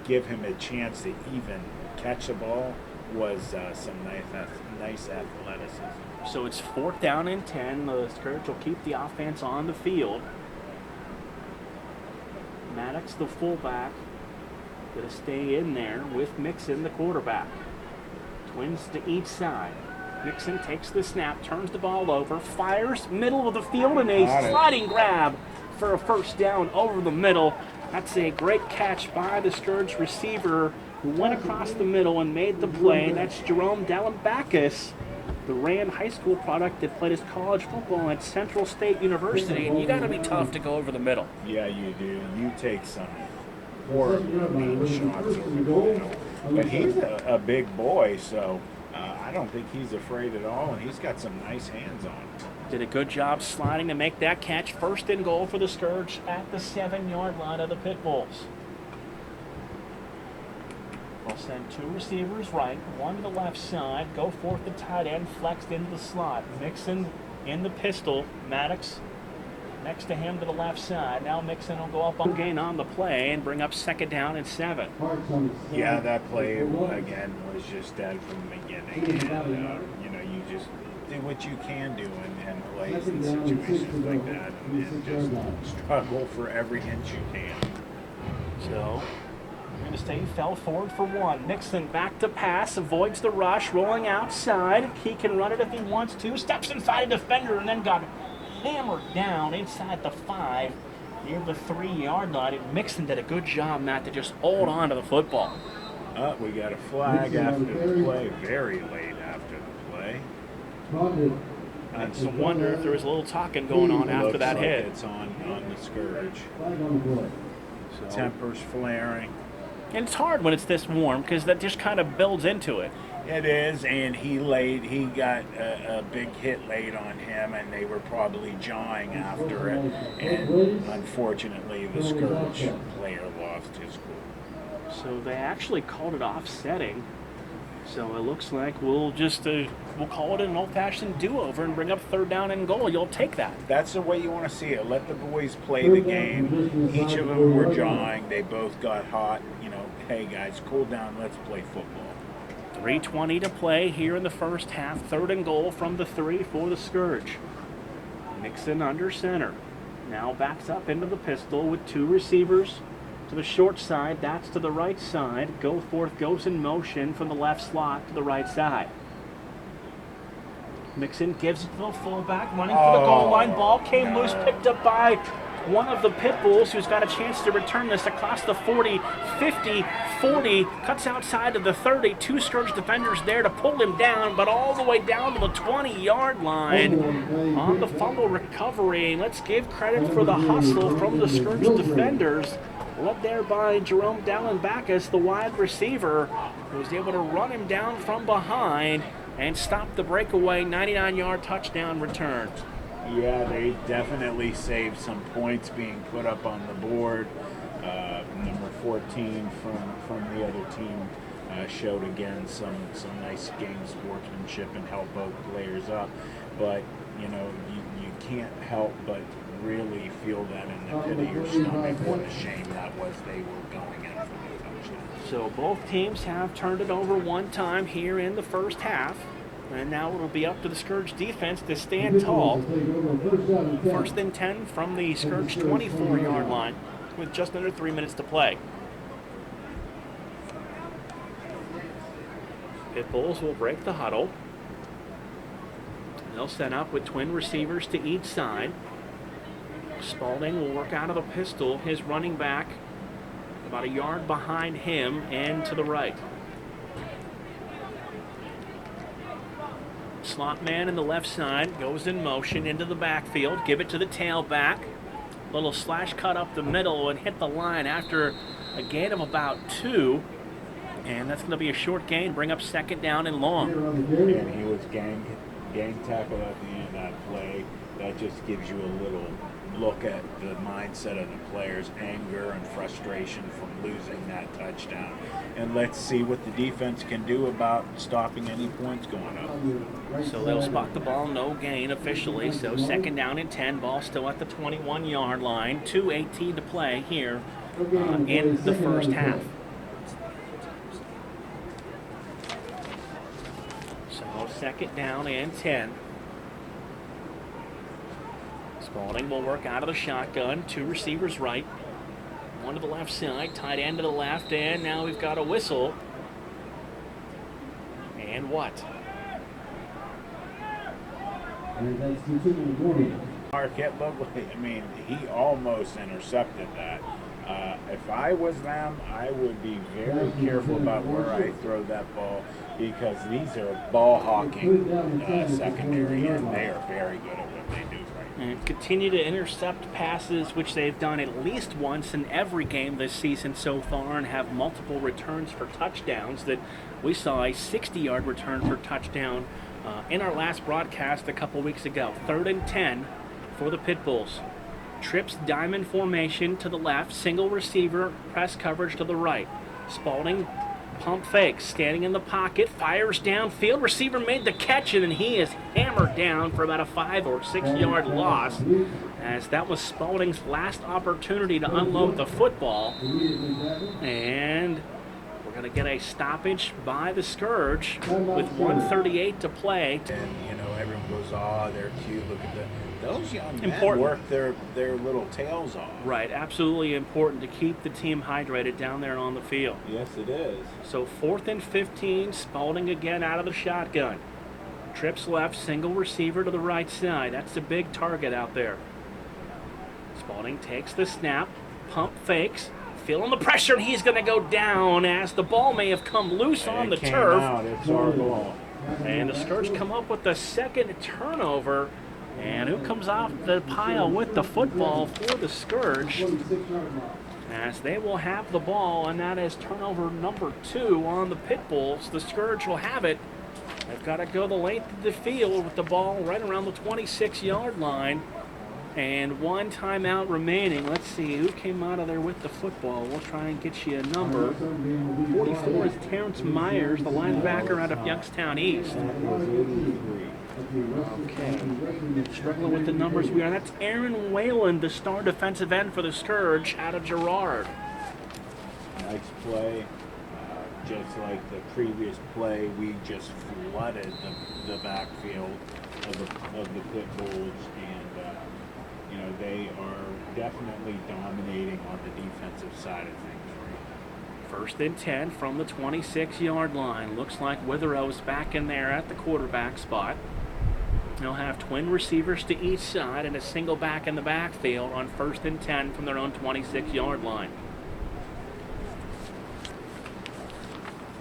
give him a chance to even catch the ball was some nice athleticism. So it's 4th down and 10. The Scourge will keep the offense on the field. Maddox, the fullback, going to stay in there with Mixon, the quarterback. Twins to each side. Nixon takes the snap, turns the ball over, fires, middle of the field, and a Got it. sliding grab for a first down over the middle. That's a great catch by the Scourge receiver who went across the middle and made the play. That's Jerome Dallenbackus, the Rand High School product that played his college football at Central State University. And you got to be tough to go over the middle. Yeah, you do. You take some horrible mean shots over the middle. But he's a big boy, so I don't think he's afraid at all, and he's got some nice hands on him. Did a good job sliding to make that catch. First and goal for the Scourge at the 7-yard line of the Pitbulls. They'll send two receivers right, one to the left side, go forth the tight end, flexed into the slot. Mixon in the pistol, Maddox next to him to the left side. Now Mixon will go up on gain on the play and bring up 2nd down and 7. Yeah, that play, again, was just dead from the beginning. And, you just do what you can do in plays and situations like that, and just struggle for every inch you can. So, Green State fell forward for 1. Nixon back to pass, avoids the rush, rolling outside. He can run it if he wants to. Steps inside a defender and then got hammered down inside the 5 near the 3-yard line. And Mixon did a good job, Matt, to just hold on to the football. We got a flag after the play, very late after the play. And it's a wonder if there was a little talking going on after that Looks like hit. it's on the Scourge. Tempers flaring. And it's hard when it's this warm because that just kind of builds into it. It is, and he got a big hit laid on him, and they were probably jawing after it. And unfortunately, the Scourge player lost his cool. So they actually called it offsetting. So it looks like we'll call it an old-fashioned do-over and bring up 3rd down and goal. You'll take that. That's the way you want to see it. Let the boys play the game. Each of them were jawing. They both got hot. Hey guys, cool down. Let's play football. 3:20 to play here in the first half. 3rd and goal from the 3 for the Scourge. Nixon under center. Now backs up into the pistol with 2 receivers. To the short side, that's to the right side. Go forth goes in motion from the left slot to the right side. Mixon gives it to the fullback, running for the goal line. Ball came loose, picked up by one of the Pitbulls, who's got a chance to return this across the 40, 50, 40, cuts outside of the 30. 2 Scourge defenders there to pull him down, but all the way down to the 20-yard line on the fumble recovery. Let's give credit for the hustle from the Scourge defenders, led there by Jerome Dallenbackus, the wide receiver, who was able to run him down from behind and stop the breakaway 99-yard touchdown return. Yeah, they definitely saved some points being put up on the board. Number 14 from the other team showed again some nice game sportsmanship and helped both players up. But you can't help but really feel that in the pit of your stomach what a shame that was. They were going in for the touchdown. So both teams have turned it over one time here in the first half. And now it'll be up to the Scourge defense to stand tall. 1st and 10 from the Scourge 24-yard line with just under 3 minutes to play. Pitbulls will break the huddle. They'll set up with twin receivers to each side. Spalding will work out of the pistol, his running back about a yard behind him and to the right. Slot man in the left side goes in motion into the backfield. Give it to the tailback. Little slash cut up the middle and hit the line after a gain of about 2. And that's going to be a short gain. Bring up 2nd down and long. And he was gang tackled at the end of that play. That just gives you a little look at the mindset of the players, anger and frustration from losing that touchdown. And let's see what the defense can do about stopping any points going up. So they'll spot the ball, no gain officially. So 2nd down and 10, ball still at the 21-yard line. 2:18 to play here in the first half. So 2nd down and 10. Spalding will work out of the shotgun. 2 receivers right. 1 to the left side, tight end to the left, and now we've got a whistle. And what? And that's continuing warning. Marquette Lovely, I mean, he almost intercepted that. If I was them, I would be very careful about where I throw that ball because these are ball hawking secondary, and they are very good at what they do right now. And continue to intercept passes, which they've done at least once in every game this season so far, and have multiple returns for touchdowns. That we saw a 60-yard return for touchdown in our last broadcast a couple weeks ago. 3rd and 10 for the Pitbulls. Trips diamond formation to the left, single receiver, press coverage to the right. Spalding pump fakes, standing in the pocket, fires downfield. Receiver made the catch, and then he is hammered down for about a 5 or 6 yard loss, as that was Spalding's last opportunity to unload the football. And we're going to get a stoppage by the Scourge with 1:38 to play. And, you know, everyone goes, oh, they're cute, look at those young men Important. work their little tails off. Right, absolutely important to keep the team hydrated down there on the field. Yes, it is. So 4th and 15, Spalding again out of the shotgun. Trips left, single receiver to the right side. That's the big target out there. Spalding takes the snap, pump fakes, feeling the pressure, and he's going to go down as the ball may have come loose on the It came turf. out. It's our ball. And the Scourge come up with the second turnover. And who comes off the pile with the football for the Scourge? As they will have the ball, and that is turnover number 2 on the Pitbulls. The Scourge will have it. They've got to go the length of the field with the ball right around the 26-yard line. And 1 timeout remaining. Let's see who came out of there with the football. We'll try and get you a number. 44 is Terrence Myers, the linebacker out of Youngstown East. Okay, struggling with the numbers we are. That's Aaron Whalen, the star defensive end for the Scourge out of Girard. Nice play. Just like the previous play, we just flooded the backfield of the Pitbulls, and you know, they are definitely dominating on the defensive side of things. 1st and 10 from the 26-yard line. Looks like Witherow's back in there at the quarterback spot. They'll have twin receivers to each side and a single back in the backfield on 1st and 10 from their own 26-yard line.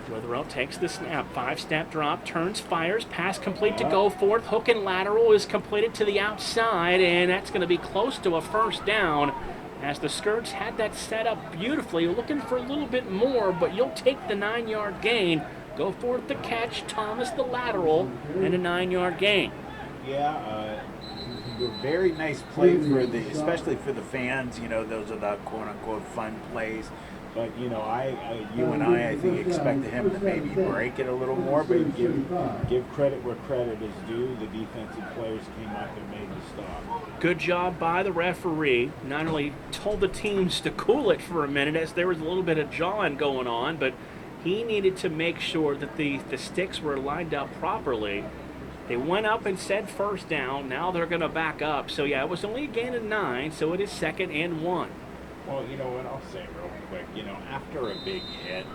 Witherow takes the snap, 5-step drop, turns, fires, pass complete to Goforth. Hook and lateral is completed to the outside, and that's going to be close to a 1st down, as the Scourge had that set up beautifully, looking for a little bit more, but you'll take the 9-yard gain. Goforth the catch, Thomas the lateral, and a 9-yard gain. Yeah, a very nice play especially for the fans. You know, those are the quote-unquote fun plays. But, you know, you and I think expected him to maybe break it a little more, but give credit where credit is due. The defensive players came up and made the stop. Good job by the referee. Not only told the teams to cool it for a minute as there was a little bit of jawing going on, but he needed to make sure that the sticks were lined up properly. They went up and said 1st down. Now they're going to back up. So, yeah, it was only a gain of 9, so it is 2nd and 1. Well, you know what, I'll say real quick, you know, after a big hit,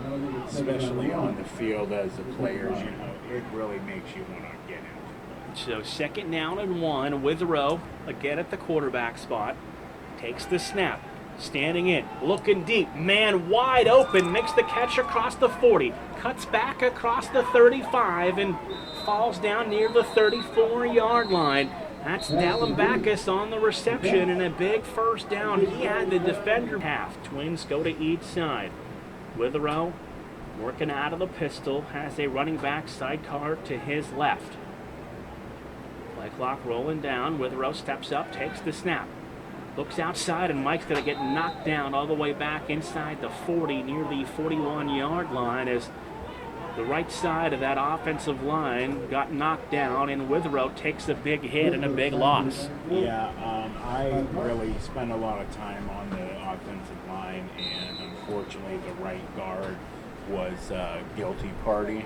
especially on the field as the players, you know, it really makes you want to get into it. So 2nd down and 1. Witherow again at the quarterback spot. Takes the snap. Standing in. Looking deep. Man wide open. Makes the catch across the 40. Cuts back across the 35 and falls down near the 34-yard line. That's Dallin Backus on the reception and a big 1st down. He had the defender half. Twins go to each side. Witherow working out of the pistol, has a running back sidecar to his left. Play clock rolling down. Witherow steps up, takes the snap. Looks outside, and Mike's going to get knocked down all the way back inside the 40, near the 41-yard line, as the right side of that offensive line got knocked down, and Witherow takes a big hit and a big loss. Yeah, I really spent a lot of time on the offensive line, and unfortunately the right guard was guilty party,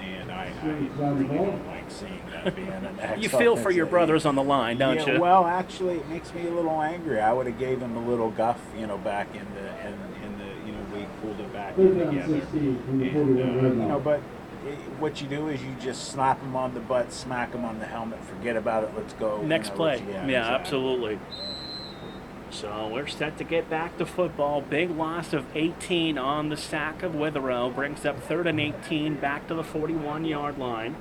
and I really don't like seeing that being an ex. You feel for your brothers on the line, don't you? Well, actually, it makes me a little angry. I would have gave him a little guff, you know, back we pulled it back in together. And, you know, but what you do is you just slap them on the butt, smack them on the helmet, forget about it, let's go. Next play. Yeah, exactly. Absolutely. So we're set to get back to football. Big loss of 18 on the sack of Witherow. Brings up 3rd and 18 back to the 41-yard line.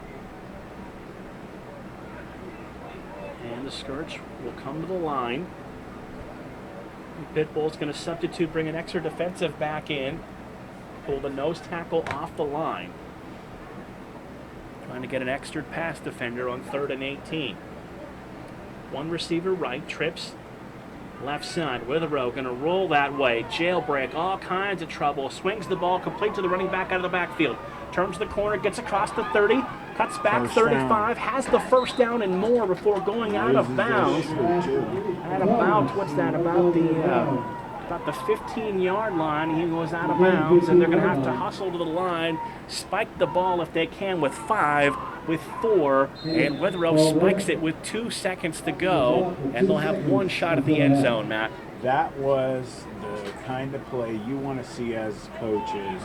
And the Scourge will come to the line. Pitbull's going to substitute, bring an extra defensive back in. Pull the nose tackle off the line. Trying to get an extra pass defender on 3rd and 18. One receiver right, trips left side. Witherow going to roll that way. Jailbreak, all kinds of trouble. Swings the ball complete to the running back out of the backfield. Turns the corner, gets across the 30, cuts back First 35, has the first down and more before going out of bounds. At about, what's that, about the 15-yard line, he goes out of bounds, and they're going to have to hustle to the line, spike the ball if they can with 5, with 4, and Witherow spikes it with 2 seconds to go, and they'll have one shot at the end zone, Matt. That was the kind of play you want to see as coaches,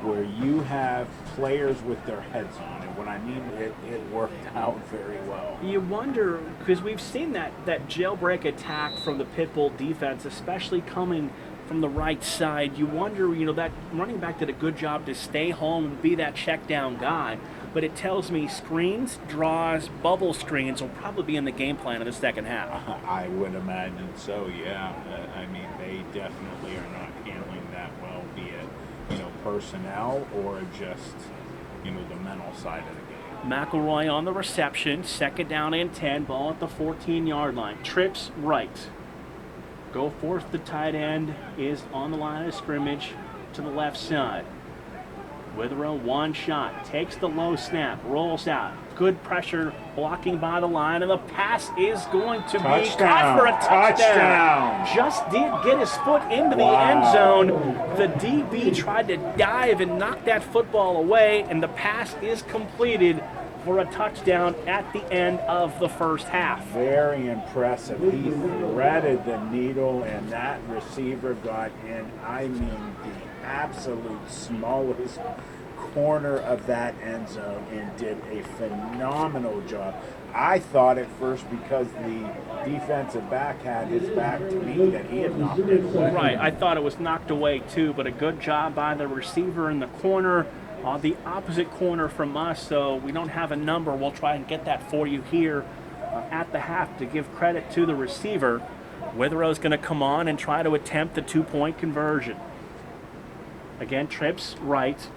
where you have players with their heads on it. When I mean it worked out very well. You wonder, because we've seen that jailbreak attack from the Pitbull defense, especially coming from the right side. You wonder, that running back did a good job to stay home and be that check down guy. But it tells me screens, draws, bubble screens will probably be in the game plan in the second half. I would imagine so, yeah. I mean, they definitely are not handling that well, be it, personnel or just, the mental side of the game. McElroy on the reception, 2nd down and 10, ball at the 14-yard line. Trips right. Go forth, the tight end is on the line of scrimmage to the left side. Witherow, one shot, takes the low snap, rolls out. Good pressure, blocking by the line, and the pass is going to be caught for a touchdown. Just did get his foot into the end zone. The DB tried to dive and knock that football away, and the pass is completed for a touchdown at the end of the first half. Very impressive. He threaded the needle, and that receiver got in, the absolute smallest corner of that end zone and did a phenomenal job. I thought at first, because the defensive back had his back to me, that he had knocked it away. Right, I thought it was knocked away too, but a good job by the receiver in the corner, the opposite corner from us, so we don't have a number. We'll try and get that for you here at the half to give credit to the receiver. Witherow's going to come on and try to attempt the 2-point conversion. Again, trips right.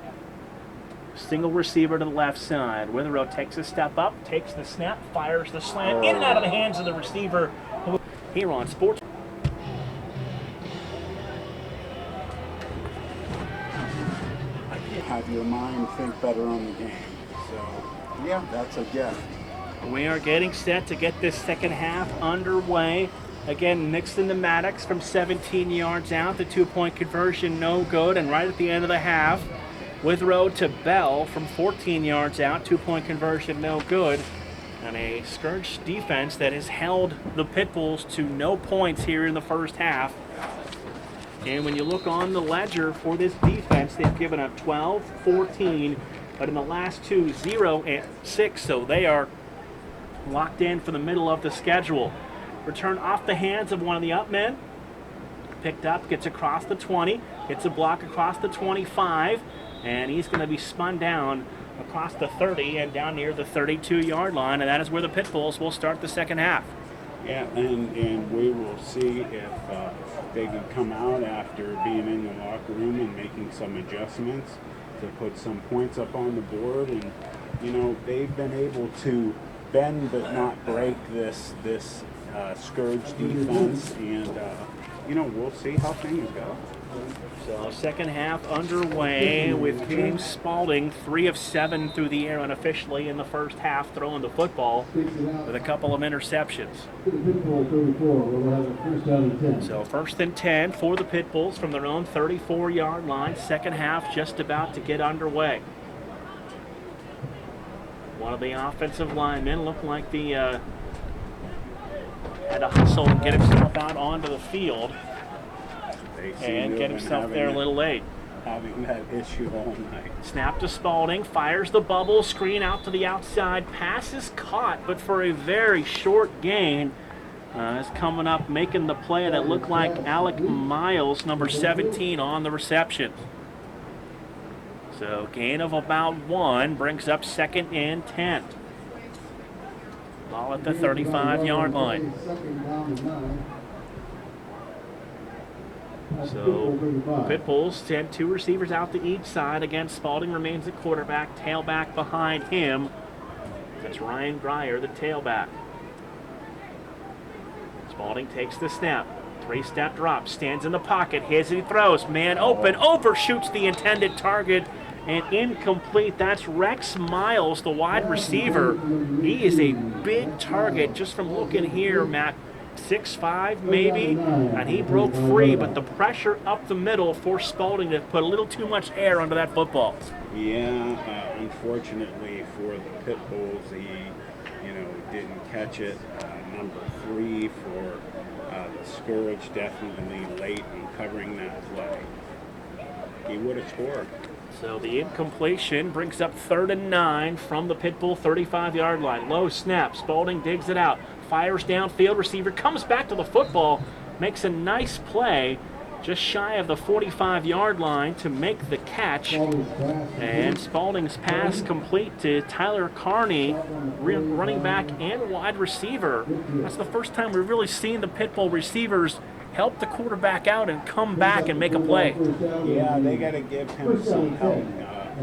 Single receiver to the left side. Witherow takes a step up, takes the snap, fires the slant in and out of the hands of the receiver. Here on Sports. Have your mind think better on the game. So, yeah, that's a gift. We are getting set to get this second half underway. Again, Nixon to Maddox from 17 yards out. The 2-point conversion no good. And right at the end of the half, Witherow to Bell from 14 yards out. 2-point conversion no good. And a Scourge defense that has held the Pitbulls to no points here in the first half. And when you look on the ledger for this defense, they've given up 12, 14, but in the last two, 0 and 6. So they are locked in for the middle of the schedule. Return off the hands of one of the up men. Picked up, gets across the 20, gets a block across the 25, and he's going to be spun down across the 30 and down near the 32-yard line, and that is where the Pitbulls will start the second half. Yeah, and we will see if they can come out after being in the locker room and making some adjustments to put some points up on the board. And, they've been able to bend but not break this Scourge defense, and, we'll see how things go. So second half underway with James Spalding, 3 of 7 through the air unofficially in the first half, throwing the football with a couple of interceptions. So 1st and 10 for the Pitbulls from their own 34-yard line. Second half just about to get underway. One of the offensive linemen looked like had to hustle and get himself out onto the field and get himself there a little late. having that issue all night. Snap to Spalding, fires the bubble, screen out to the outside, pass is caught, but for a very short gain. Is coming up, making the play that looked like Alec Miles, number 17, on the reception. So gain of about 1 brings up 2nd and 10. Ball at the 35-yard line. So Pitbulls send 2 receivers out to each side. Again, Spalding remains at quarterback, tailback behind him. That's Ryan Grier, the tailback. Spalding takes the snap. 3-step drop, stands in the pocket, hits and he throws. Man open, overshoots the intended target, and incomplete. That's Rex Miles, the wide receiver. He is a big target just from looking here, Matt. 6'5", maybe, and he broke free, but the pressure up the middle forced Spalding to put a little too much air under that football. Yeah, unfortunately for the Pitbulls, he, didn't catch it. Number 3 for the Scourge, definitely late in covering that play. He would have scored. So the incompletion brings up 3rd and 9 from the Pitbull 35-yard line. Low snap, Spalding digs it out, fires downfield, receiver comes back to the football, makes a nice play just shy of the 45-yard line to make the catch. And Spalding's pass complete to Tyler Carney, running back and wide receiver. That's the first time we've really seen the Pitbull receivers help the quarterback out and come back and make a play. Yeah, they got to give him some help. I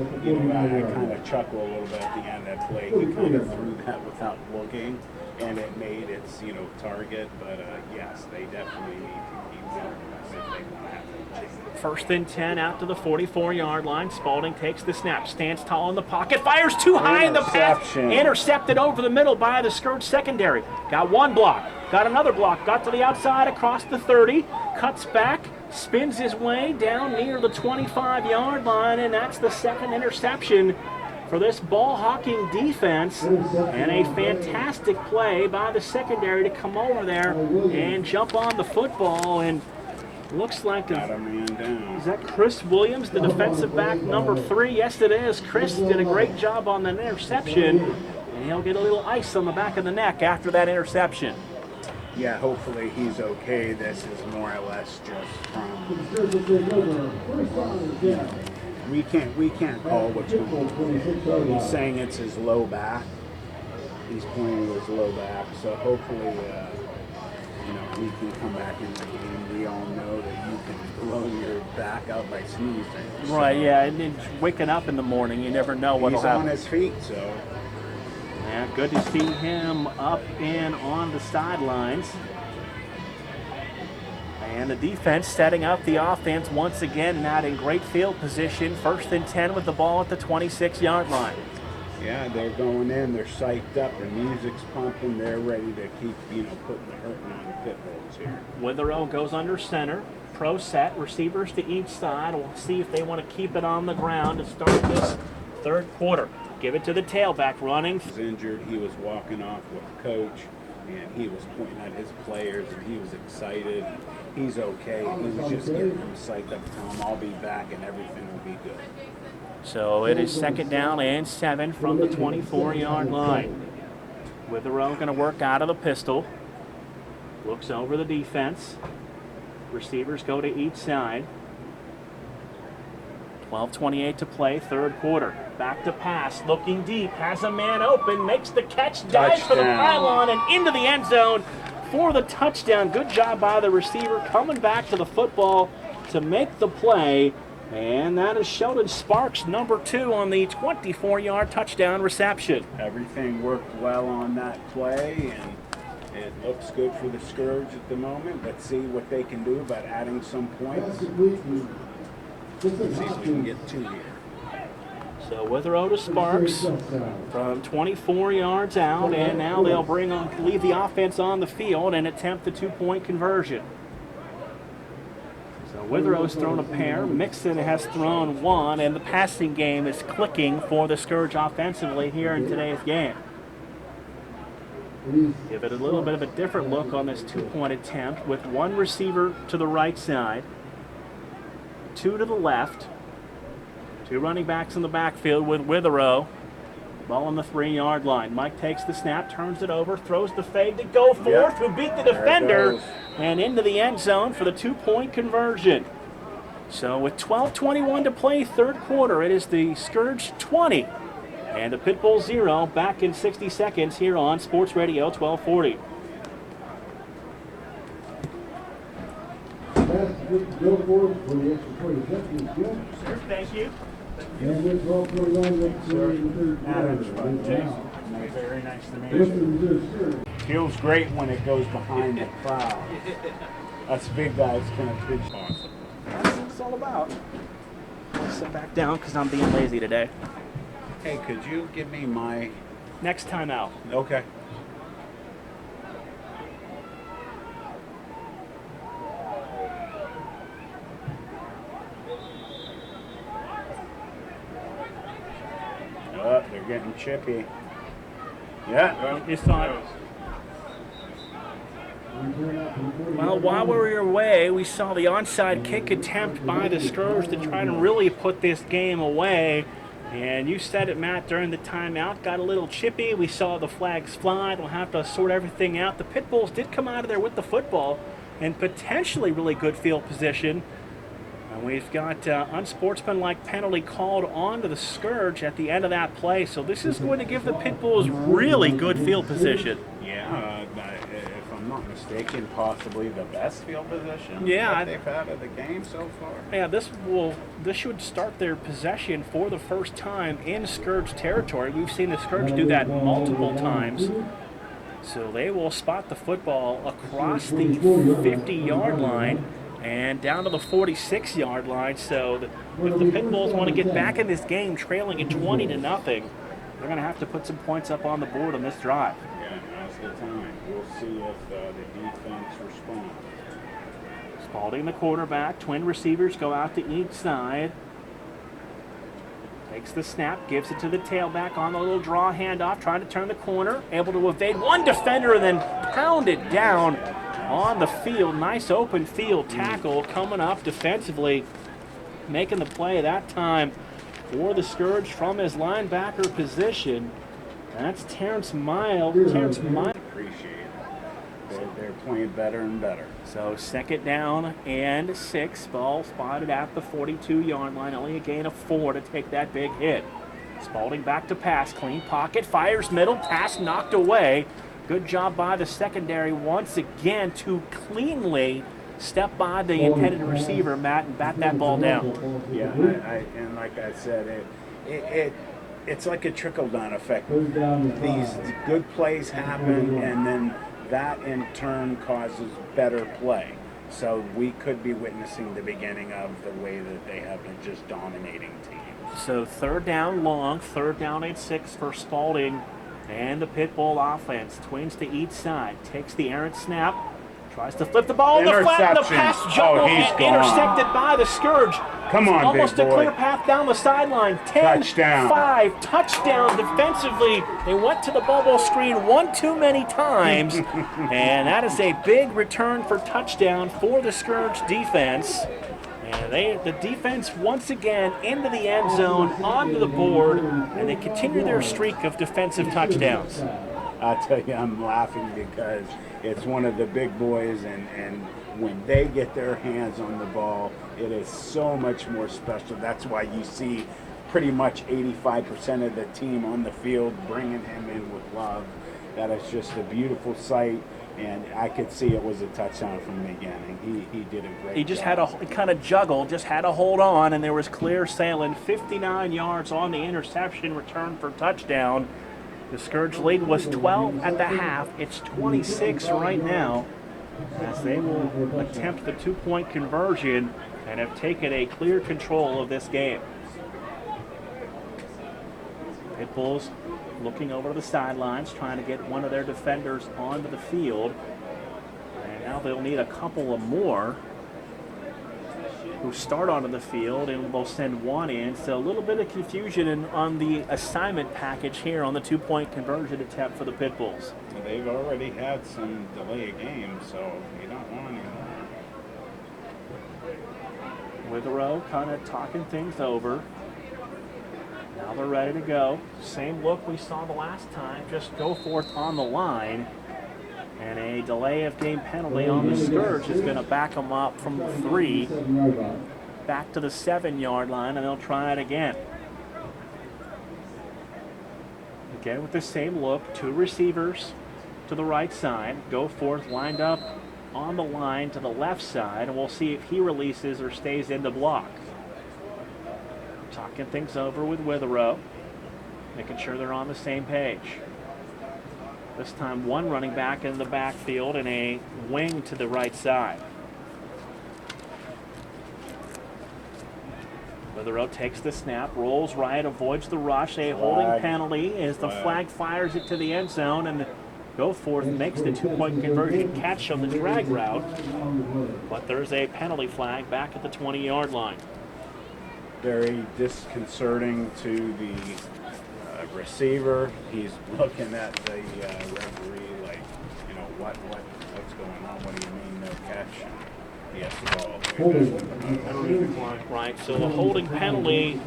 kind of chuckle a little bit at the end of that play. He kind of threw that without looking, and it made its target. But yes, they definitely need to keep doing this if they want to have a chance. 1st and 10 out to the 44-yard line. Spalding takes the snap, stands tall in the pocket, fires too high in the pass, intercepted over the middle by the Scourge secondary. Got 1 block, got another block, got to the outside across the 30, cuts back, spins his way down near the 25-yard line, and that's the 2nd interception for this ball-hawking defense, and a fantastic play by the secondary to come over there and jump on the football. And looks like got a man down. Is that Chris Williams, the defensive back, number 3? Yes, it is. Chris did a great job on the interception, and he'll get a little ice on the back of the neck after that interception. Yeah, hopefully he's okay. This is more or less just from, we can't call what's going on. He's saying it's his low back. He's pointing to his low back, so hopefully he can come back in the game. We all know that you can blow your back out by sneezing. So. Right, yeah, and then waking up in the morning, you never know what'll happen. He's on his feet, so. Yeah, good to see him up and on the sidelines. And the defense setting up the offense once again, not in great field position. 1st and 10 with the ball at the 26-yard line. Yeah, they're going in, they're psyched up, the music's pumping, they're ready to keep, putting the hurting on the Pitbulls here. Withero goes under center, pro set, receivers to each side. We'll see if they want to keep it on the ground to start this 3rd quarter. Give it to the tailback running. He was injured, he was walking off with the coach, and he was pointing at his players, and he was excited. He's okay, he was just getting them psyched up, telling him I'll be back and everything will be good. So it is 2nd down and 7 from the 24-yard line. Withero going to work out of the pistol. Looks over the defense. Receivers go to each side. 12:28 to play, 3rd quarter. Back to pass, looking deep, has a man open, makes the catch, dives for the pylon and into the end zone for the touchdown. Good job by the receiver coming back to the football to make the play. And that is Sheldon Sparks, number 2 on the 24-yard touchdown reception. Everything worked well on that play, and it looks good for the Scourge at the moment. Let's see what they can do about adding some points. Let's see if we can get 2 here. So Withero to Sparks from 24 yards out, and now they'll leave the offense on the field and attempt the 2-point conversion. So Withero's thrown a pair, Mixon has thrown 1, and the passing game is clicking for the Scourge offensively here in today's game. Give it a little bit of a different look on this 2-point attempt with 1 receiver to the right side, 2 to the left, Two running backs in the backfield with Witherow. Ball on the 3-yard line. Mike takes the snap, turns it over, throws the fade to go forth, who beat the defender, and into the end zone for the 2-point conversion. So with 12:21 to play, third quarter, it is the Scourge 20 and the Pitbulls 0. Back in 60 seconds here on Sports Radio 1240. Go forward for the extra 20 seconds. Good. Sir, thank you. And with 12:41 left to the third quarter. Very nice to meet you. Feels great when it goes behind the crowd. Us big guys can pitch. Awesome. That's what it's all about. I'll sit back down because I'm being lazy today. Hey, could you give me my... Next time out. Okay. Oh, they're getting chippy. Yeah. You saw it. Well, while we were away, we saw the onside kick attempt by the Scourge to try to really put this game away. And you said it, Matt, during the timeout, got a little chippy. We saw the flags fly. We'll have to sort everything out. The Pitbulls did come out of there with the football and potentially really good field position. And we've got unsportsmanlike penalty called on to the Scourge at the end of that play. So this is going to give the Pitbulls really good field position. Yeah, if I'm not mistaken, possibly the best field position that they've had of the game so far. Yeah, this should start their possession for the first time in Scourge territory. We've seen the Scourge do that multiple times. So they will spot the football across the 50-yard line and down to the 46-yard line. So if the Pitbulls want to get back in this game trailing at 20-0, they're going to have to put some points up on the board on this drive. Yeah, now's the time. We'll see if the defense responds. Spalding, the quarterback. Twin receivers go out to each side. Takes the snap, gives it to the tailback on the little draw handoff, trying to turn the corner, able to evade one defender and then pound it down on the field. Nice open field tackle coming up defensively, making the play that time for the Scourge from his linebacker position. That's Terrence Miles. Appreciate it. They're playing better and better. So second down and 6. Ball spotted at the 42-yard line. Only a gain of 4 to take that big hit. Spalding back to pass. Clean pocket. Fires middle. Pass knocked away. Good job by the secondary once again to cleanly step by the intended receiver, Matt, and bat that ball down. Yeah, and like I said, it's like a trickle-down effect. These good plays happen, and then that in turn causes better play. So we could be witnessing the beginning of the way that they have been just dominating teams. So third down long, third down and 6 for Spalding and the Pitbull offense. Twins to each side. Takes the errant snap. Tries to flip the ball in the flat, and the pass jumble intercepted by the Scourge. Come on, almost big boy. A clear path down the sideline. 10-5, touchdown defensively. They went to the bubble screen one too many times, and that is a big return for touchdown for the Scourge defense. And the defense once again into the end zone, onto the board, and they continue their streak of defensive touchdowns. I tell you, I'm laughing because it's one of the big boys, and when they get their hands on the ball, it is so much more special. That's why you see pretty much 85% of the team on the field bringing him in with love. That is just a beautiful sight, and I could see it was a touchdown from the beginning. He did a great job. He just had kind of juggle, just had to hold on, and there was clear sailing. 59 yards on the interception, return for touchdown. The Scourge lead was 12 at the half. It's 26 right now as they will attempt the 2-point conversion and have taken a clear control of this game. Pitbulls looking over the sidelines, trying to get one of their defenders onto the field. And now they'll need a couple of more who start onto the field, and we'll send one in. So a little bit of confusion on the assignment package here on the 2-point conversion attempt for the Pitbulls. They've already had some delay of games, so you don't want any more. Witherow kind of talking things over. Now they're ready to go. Same look we saw the last time. Just go forth on the line. And a delay of game penalty on the Scourge is going to back them up from the 3 back to the 7-yard line, and they'll try it again. Again with the same look, 2 receivers to the right side. Go forth lined up on the line to the left side, and we'll see if he releases or stays in the block. Talking things over with Witherow, making sure they're on the same page. This time 1 running back in the backfield and a wing to the right side. Witherow takes the snap, rolls right, avoids the rush. A holding penalty as the flag fires it to the end zone, and go forth makes the 2-point conversion catch on the drag route. But there's a penalty flag back at the 20-yard line. Very disconcerting to the receiver. He's looking at the referee like, you know, what's going on? What do you mean no catch? Yes, Right, so the holding penalty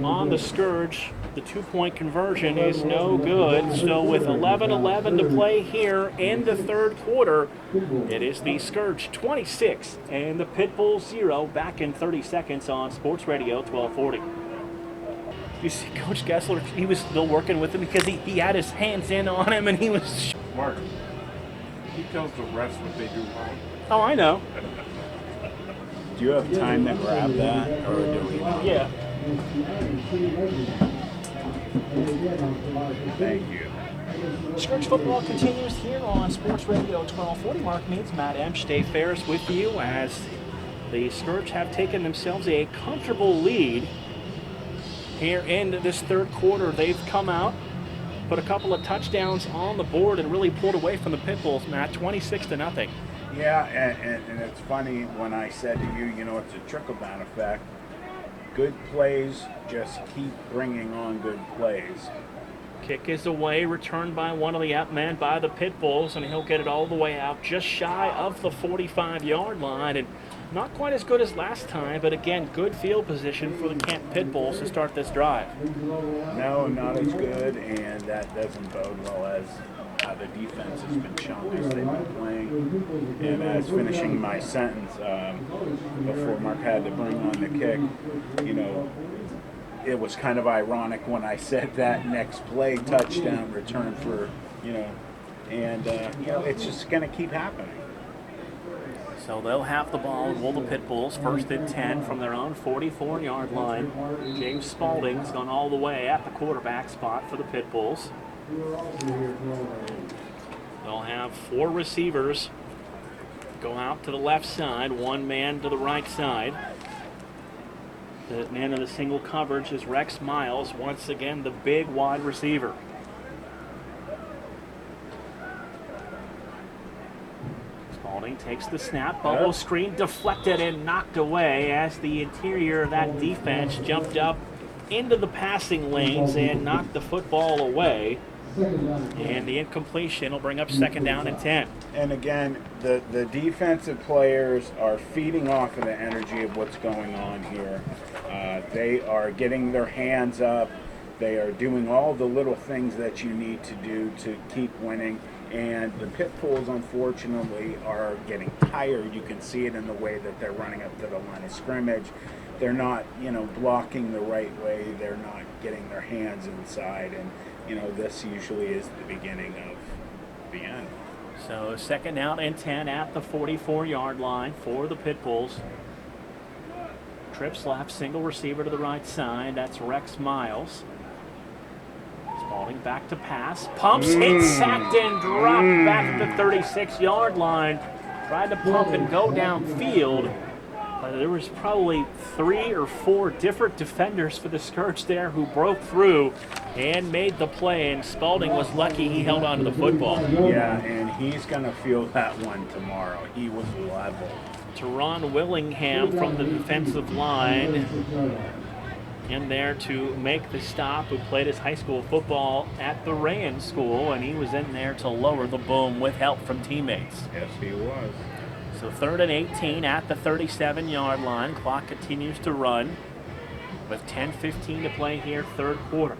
on the Scourge, the 2-point conversion is no good. So with 11:11 to play here in the 3rd quarter, it is the Scourge 26 and the Pitbulls 0 back in 30 seconds on Sports Radio 1240. You see Coach Gessler, he was still working with him because he had his hands in on him and he was... Mark, he tells the refs what they do wrong. Oh, I know. Do you have time to grab that, or do we not? Yeah. Thank you. Scourge football continues here on Sports Radio 1240. Mark Means, Matt Emsch, Dave Ferris with you as the Scourge have taken themselves a comfortable lead here in this 3rd quarter. They've come out, put a couple of touchdowns on the board, and really pulled away from the Pitbulls, Matt, 26-0. Yeah, and it's funny when I said to you, you know, it's a trickle-down effect. Good plays just keep bringing on good plays. Kick is away, returned by one of the men by the Pitbulls, and he'll get it all the way out just shy of the 45-yard line. And not quite as good as last time, but again, good field position for the Canton Pitbulls to start this drive. No, not as good, and that doesn't bode well as the defense has been shown as they've been playing. And as finishing my sentence before Mark had to bring on the kick, you know, it was kind of ironic when I said that next play, touchdown return for, you know, and, you know, it's just going to keep happening. So they'll have the ball, will the Pitbulls, 1st and 10 from their own 44-yard line. James Spalding's gone all the way at the quarterback spot for the Pitbulls. They'll have 4 receivers go out to the left side, 1 man to the right side. The man in the single coverage is Rex Miles, once again the big wide receiver. Spalding takes the snap, bubble screen deflected and knocked away as the interior of that defense jumped up into the passing lanes and knocked the football away. And the incompletion will bring up 2nd down and 10. And again, the defensive players are feeding off of the energy of what's going on here. They are getting their hands up. They are doing all the little things that you need to do to keep winning. And the Pitbulls, unfortunately, are getting tired. You can see it in the way that they're running up to the line of scrimmage. They're not, you know, blocking the right way. They're not getting their hands inside. And, you know, this usually is the beginning of the end. So 2nd down and 10 at the 44-yard line for the Pitbulls. Trips left, single receiver to the right side. That's Rex Miles. Spalding back to pass. Pumps, hit, sacked, and dropped back at the 36-yard line. Tried to pump and go downfield. But there was probably 3 or 4 different defenders for the Scourge there who broke through and made the play. And Spalding was lucky he held on to the football. Yeah, and he's going to feel that one tomorrow. He was level. Teron Willingham from the defensive line in there to make the stop, who played his high school football at the Rayan School, and he was in there to lower the boom with help from teammates. Yes, he was. So 3rd and 18 at the 37-yard line. Clock continues to run. with 10:15 to play here, third quarter.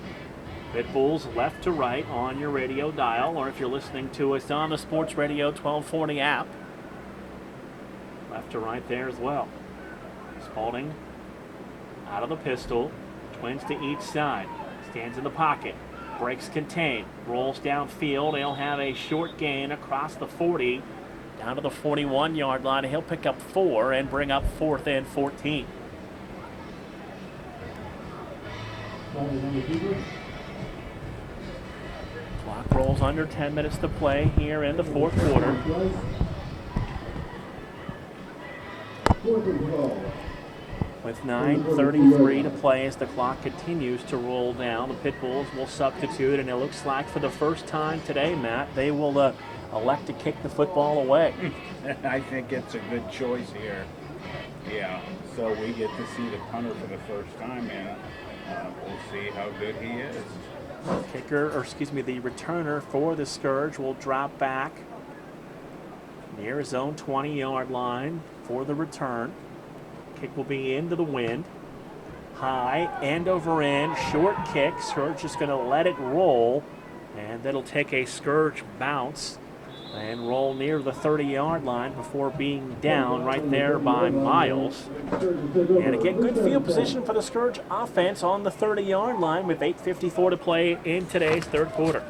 Pitbulls left to right on your radio dial, or if you're listening to us on the Sports Radio 1240 app, left to right there as well. Spalding out of the pistol, twins to each side, stands in the pocket, breaks contain, rolls downfield. He'll have a short gain across the 40, down to the 41-yard line. He'll pick up 4 and bring up 4th and 14. Clock rolls under 10 minutes to play here in the fourth quarter. With 9:33 to play as the clock continues to roll down, the Pitbulls will substitute, and it looks like for the first time today, Matt, they will elect to kick the football away. I think it's a good choice here. Yeah, so we get to see the punter for the first time, and we'll see how good he is. The returner for the Scourge will drop back near his own 20-yard line for the return. Kick will be into the wind. High, end over end, short kick. Scourge just going to let it roll, and that'll take a Scourge bounce and roll near the 30-yard line before being down right there by Miles. And again, good field position for the Scourge offense on the 30-yard line with 8:54 to play in today's third quarter. And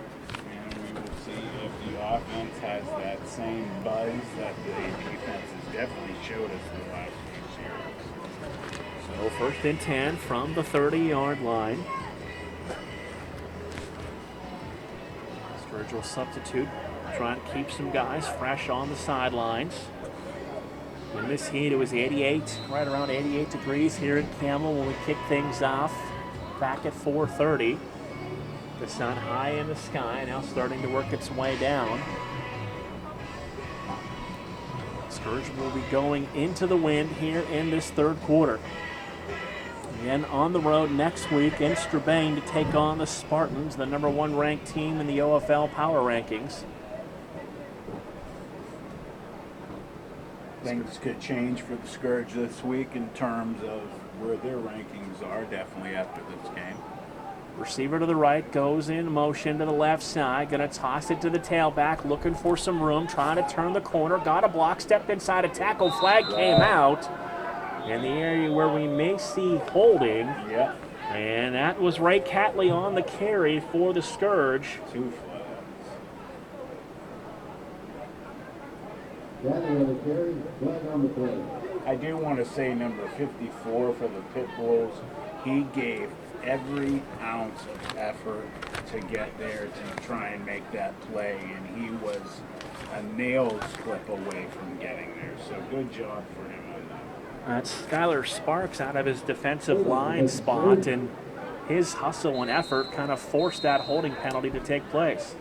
we will see if the offense has that same buzz that the defense has definitely showed us the last few series. So first and 10 from the 30-yard line. Scourge will substitute, trying to keep some guys fresh on the sidelines. In this heat, it was 88, right around 88 degrees here at Campbell when we kick things off back at 4:30. The sun high in the sky, now starting to work its way down. Scourge will be going into the wind here in this third quarter. Again, on the road next week in Strabane to take on the Spartans, the number 1 ranked team in the OFL Power Rankings. Things could change for the Scourge this week in terms of where their rankings are definitely after this game. Receiver to the right, goes in motion to the left side, going to toss it to the tailback, looking for some room, trying to turn the corner, got a block, stepped inside a tackle, flag came out in the area where we may see holding. Yeah. And that was Ray Catley on the carry for the Scourge. 2 flags. I do want to say number 54 for the Pitbulls, he gave every ounce of effort to get there to try and make that play, and he was a nail's clip away from getting there. So good job for him on that. That's Skylar Sparks out of his defensive line spot, and his hustle and effort kind of forced that holding penalty to take place.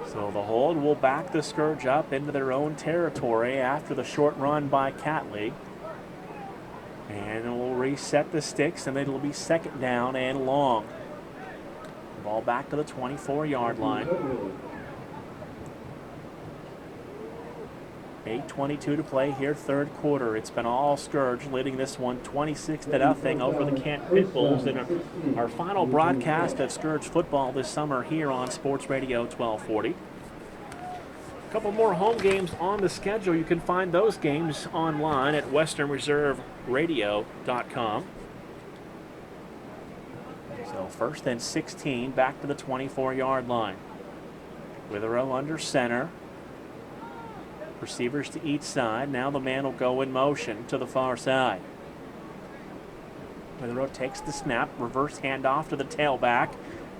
So the hold will back the Scourge up into their own territory after the short run by Catley. And it will reset the sticks, and it'll be second down and long. Ball back to the 24-yard line. 8:22 to play here, third quarter. It's been all Scourge leading this one 26-0 over the Canton Pitbulls in our final broadcast of Scourge football this summer here on Sports Radio 1240. A couple more home games on the schedule. You can find those games online at westernreserveradio.com. So first and 16, back to the 24-yard line. Witherow under center. Receivers to each side. Now the man will go in motion to the far side. Witherow takes the snap, reverse handoff to the tailback,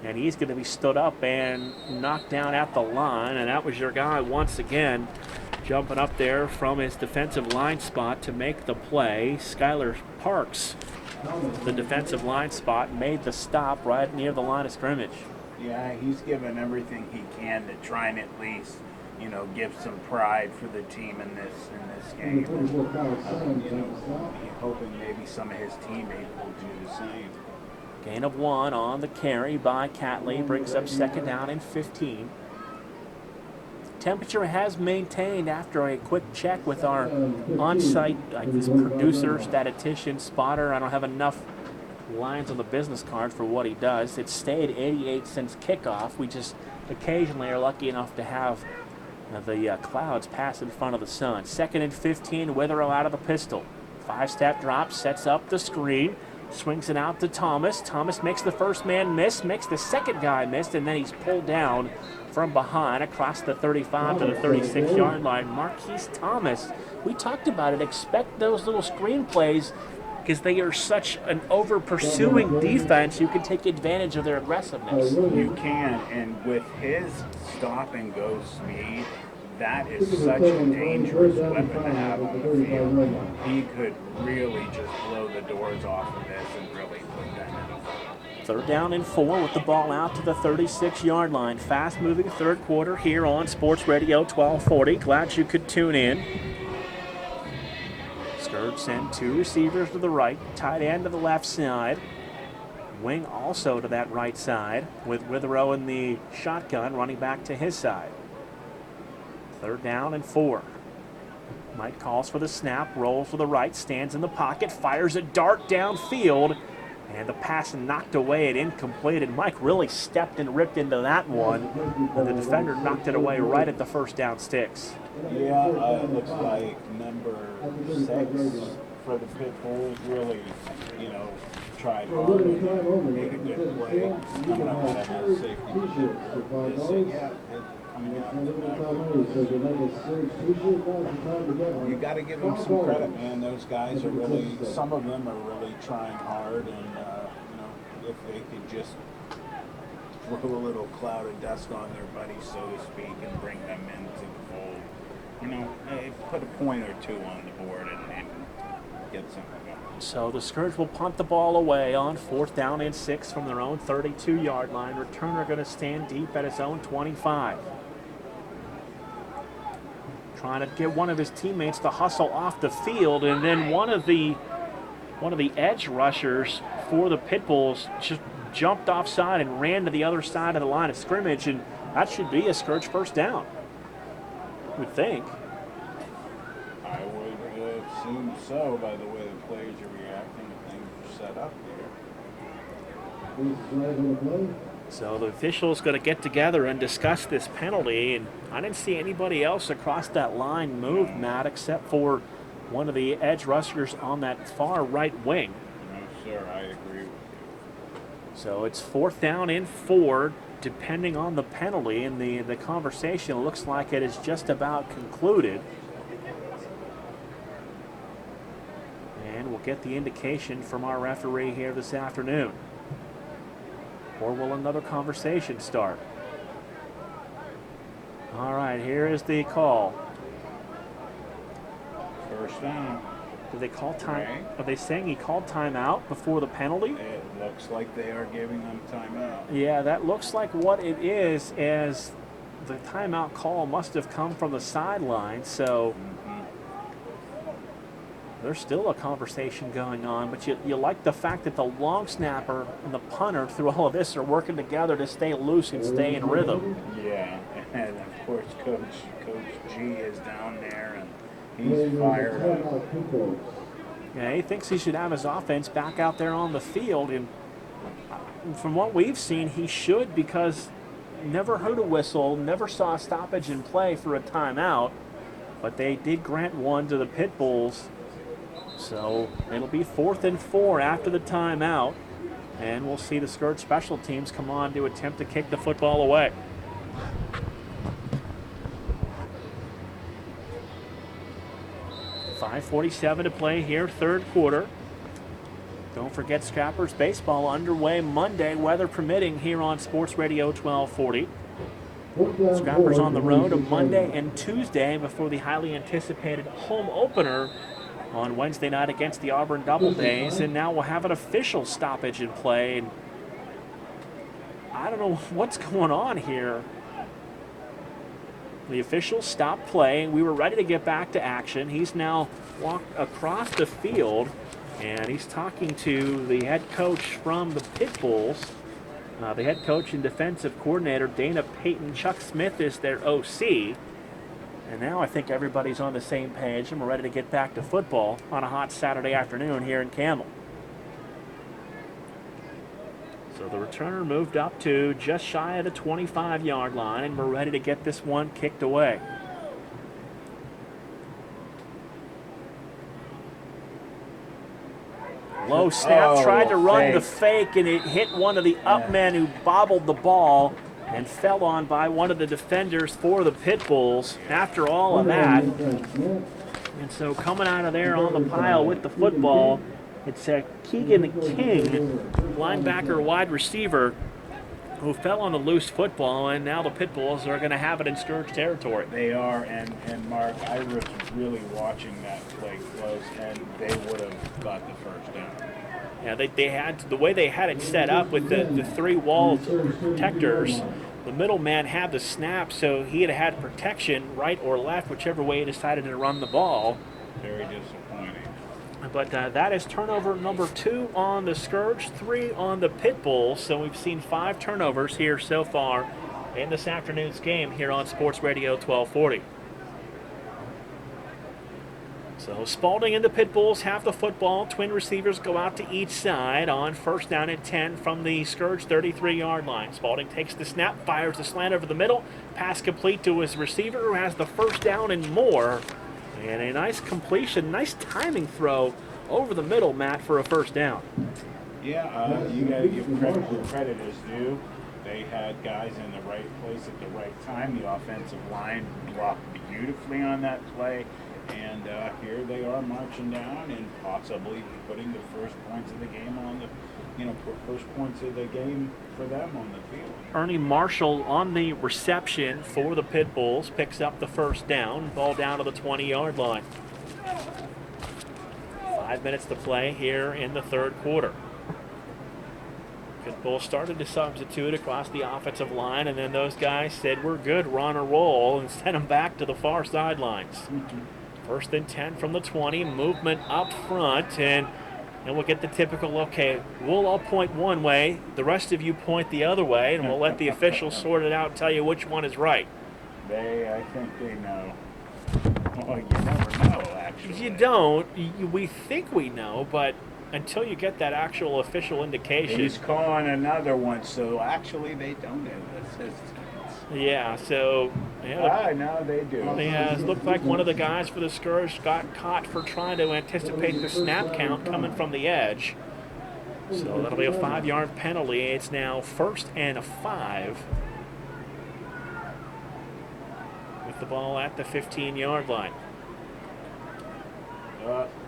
and he's going to be stood up and knocked down at the line. And that was your guy once again, jumping up there from his defensive line spot to make the play. Skylar Parks, the defensive line spot, made the stop right near the line of scrimmage. Yeah, he's given everything he can to try and at least, give some pride for the team in this game. Hoping maybe some of his teammates will do the same. Gain of 1 on the carry by Catley, brings up second down and 15. Temperature has maintained after a quick check with our on-site producer, statistician, spotter. I don't have enough lines on the business card for what he does. It's stayed 88 since kickoff. We just occasionally are lucky enough to have the clouds pass in front of the sun. 2nd and 15, Withrow out of the pistol. 5-step drop, sets up the screen, swings it out to Thomas. Thomas makes the first man miss, makes the second guy miss, and then he's pulled down from behind across the 35 to the 36-yard line. Marquise Thomas, we talked about it. Expect those little screen plays because they are such an over-pursuing defense. You can take advantage of their aggressiveness. You can, and with his stop-and-go speed, that is such a dangerous weapon to have on the field. He could really just blow the doors off of this and really put them in. 3rd down and 4 with the ball out to the 36-yard line. Fast-moving third quarter here on Sports Radio 1240. Glad you could tune in. Scourge sent 2 receivers to the right, tight end to the left side. Wing also to that right side with Withrow in the shotgun running back to his side. 3rd down and 4. Mike calls for the snap, rolls to the right, stands in the pocket, fires a dart downfield, and the pass knocked away and incomplete. And Mike really stepped and ripped into that one, and the defender knocked it away right at the first down sticks. Yeah, it looks like number 6 for the Pitbulls really, tried hard and made a good play. Coming up with a safety. You got to give them some credit, man. Those guys are really, some of them are really trying hard, and if they could just throw a little cloud of dust on their buddies, so to speak, and bring them into the fold, put a point or two on the board and get something going. So the Scourge will punt the ball away on 4th down and 6 from their own 32-yard line. Returner going to stand deep at his own 25. Trying to get one of his teammates to hustle off the field, and then one of the edge rushers for the Pitbulls just jumped offside and ran to the other side of the line of scrimmage, and that should be a Scourge first down, I would think. I would assume so by the way the players are reacting and things are set up here. So the officials going to get together and discuss this penalty, and I didn't see anybody else across that line move, Matt, except for one of the edge rushers on that far right wing. No, sir, I agree with you. So it's 4th down and 4, depending on the penalty, and the conversation looks like it is just about concluded. And we'll get the indication from our referee here this afternoon. Or will another conversation start? All right, here is the call. First down. Did they call time? Right. Are they saying he called timeout before the penalty? It looks like they are giving them timeout. Yeah, that looks like what it is, as the timeout call must have come from the sideline. So there's still a conversation going on, but you like the fact that the long snapper and the punter through all of this are working together to stay loose and stay in rhythm. Yeah, and of course Coach G is down there and he's fired up. Yeah, he thinks he should have his offense back out there on the field, and from what we've seen, he should, because never heard a whistle, never saw a stoppage in play for a timeout, but they did grant one to the Pitbulls. So it'll be 4th and 4 after the timeout, and we'll see the Scourge special teams come on to attempt to kick the football away. .5:47 to play here, third quarter. Don't forget Scrappers baseball underway Monday, weather permitting, here on Sports Radio 1240. Scrappers on the road on Monday and Tuesday before the highly anticipated home opener on Wednesday night against the Auburn Double Days, and now we'll have an official stoppage in play. And I don't know what's going on here. The officials stopped play. We were ready to get back to action. He's now walked across the field, and he's talking to the head coach from the Pitbulls. The head coach and defensive coordinator, Dana Payton. Chuck Smith is their OC. And now I think everybody's on the same page and we're ready to get back to football on a hot Saturday afternoon here in Campbell. So the returner moved up to just shy of the 25-yard line, and we're ready to get this one kicked away. Low snap, tried to run the fake, and it hit one of the up men who bobbled the ball and fell on by one of the defenders for the Pitbulls after all of that. And so coming out of there on the pile with the football, it's Keegan King, linebacker, wide receiver, who fell on the loose football, and now the Pitbulls are going to have it in Scourge territory. They are, and Mark, I was really watching that play close, and they would have got the first down. Yeah, they had, the way they had it set up with the three wall protectors, the middleman had the snap, so he had protection right or left, whichever way he decided to run the ball. Very disappointing. But that is turnover number 2 on the Scourge, 3 on the Pitbulls. So we've seen 5 turnovers here so far in this afternoon's game here on Sports Radio 1240. So Spalding and the Pitbulls have the football. Twin receivers go out to each side on first down and 10 from the Scourge 33-yard line. Spalding takes the snap, fires the slant over the middle. Pass complete to his receiver, who has the first down and more. And a nice completion, nice timing throw over the middle, Matt, for a first down. Yeah, you got to give credit where credit is due. They had guys in the right place at the right time. The offensive line blocked beautifully on that play. And here they are marching down and possibly putting the first points of the game on the, first points of the game for them on the field. Ernie Marshall on the reception for the Pitbulls picks up the first down. Ball down to the 20-yard line. 5 minutes to play here in the third quarter. Pitbulls started to substitute across the offensive line, and then those guys said, "We're good, we're on a roll," and sent them back to the far sidelines. First and 10 from the 20, movement up front, and we'll get the typical, okay, we'll all point one way, the rest of you point the other way, and we'll let the officials sort it out and tell you which one is right. I think they know. Well, you never know, actually. If you don't, we think we know, but until you get that actual official indication. He's calling another one, so actually they don't know. Yeah, so no, they do. It looked like one of the guys for the Scourge got caught for trying to anticipate the snap count coming from the edge. So that'll be a 5-yard penalty. It's now 1st and 5 with the ball at the 15-yard line.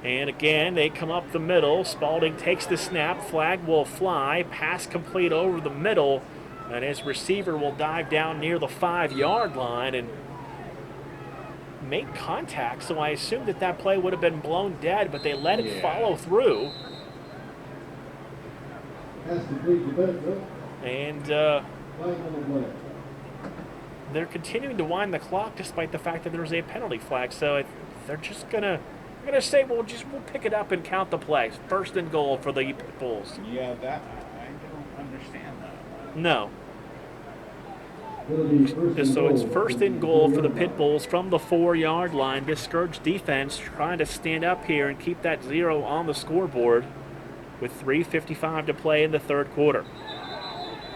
And again, they come up the middle. Spalding takes the snap. Flag will fly. Pass complete over the middle. And his receiver will dive down near the 5-yard line and make contact. So I assumed that play would have been blown dead, but they let it follow through. And they're continuing to wind the clock despite the fact that there's a penalty flag. So they're just gonna say, we'll pick it up and count the plays. 1st and goal for the Pitbulls. Yeah, that I don't understand that. No. So it's 1st and goal for the Pitbulls from the 4-yard line. This Scourge defense trying to stand up here and keep that 0 on the scoreboard with 3:55 to play in the third quarter.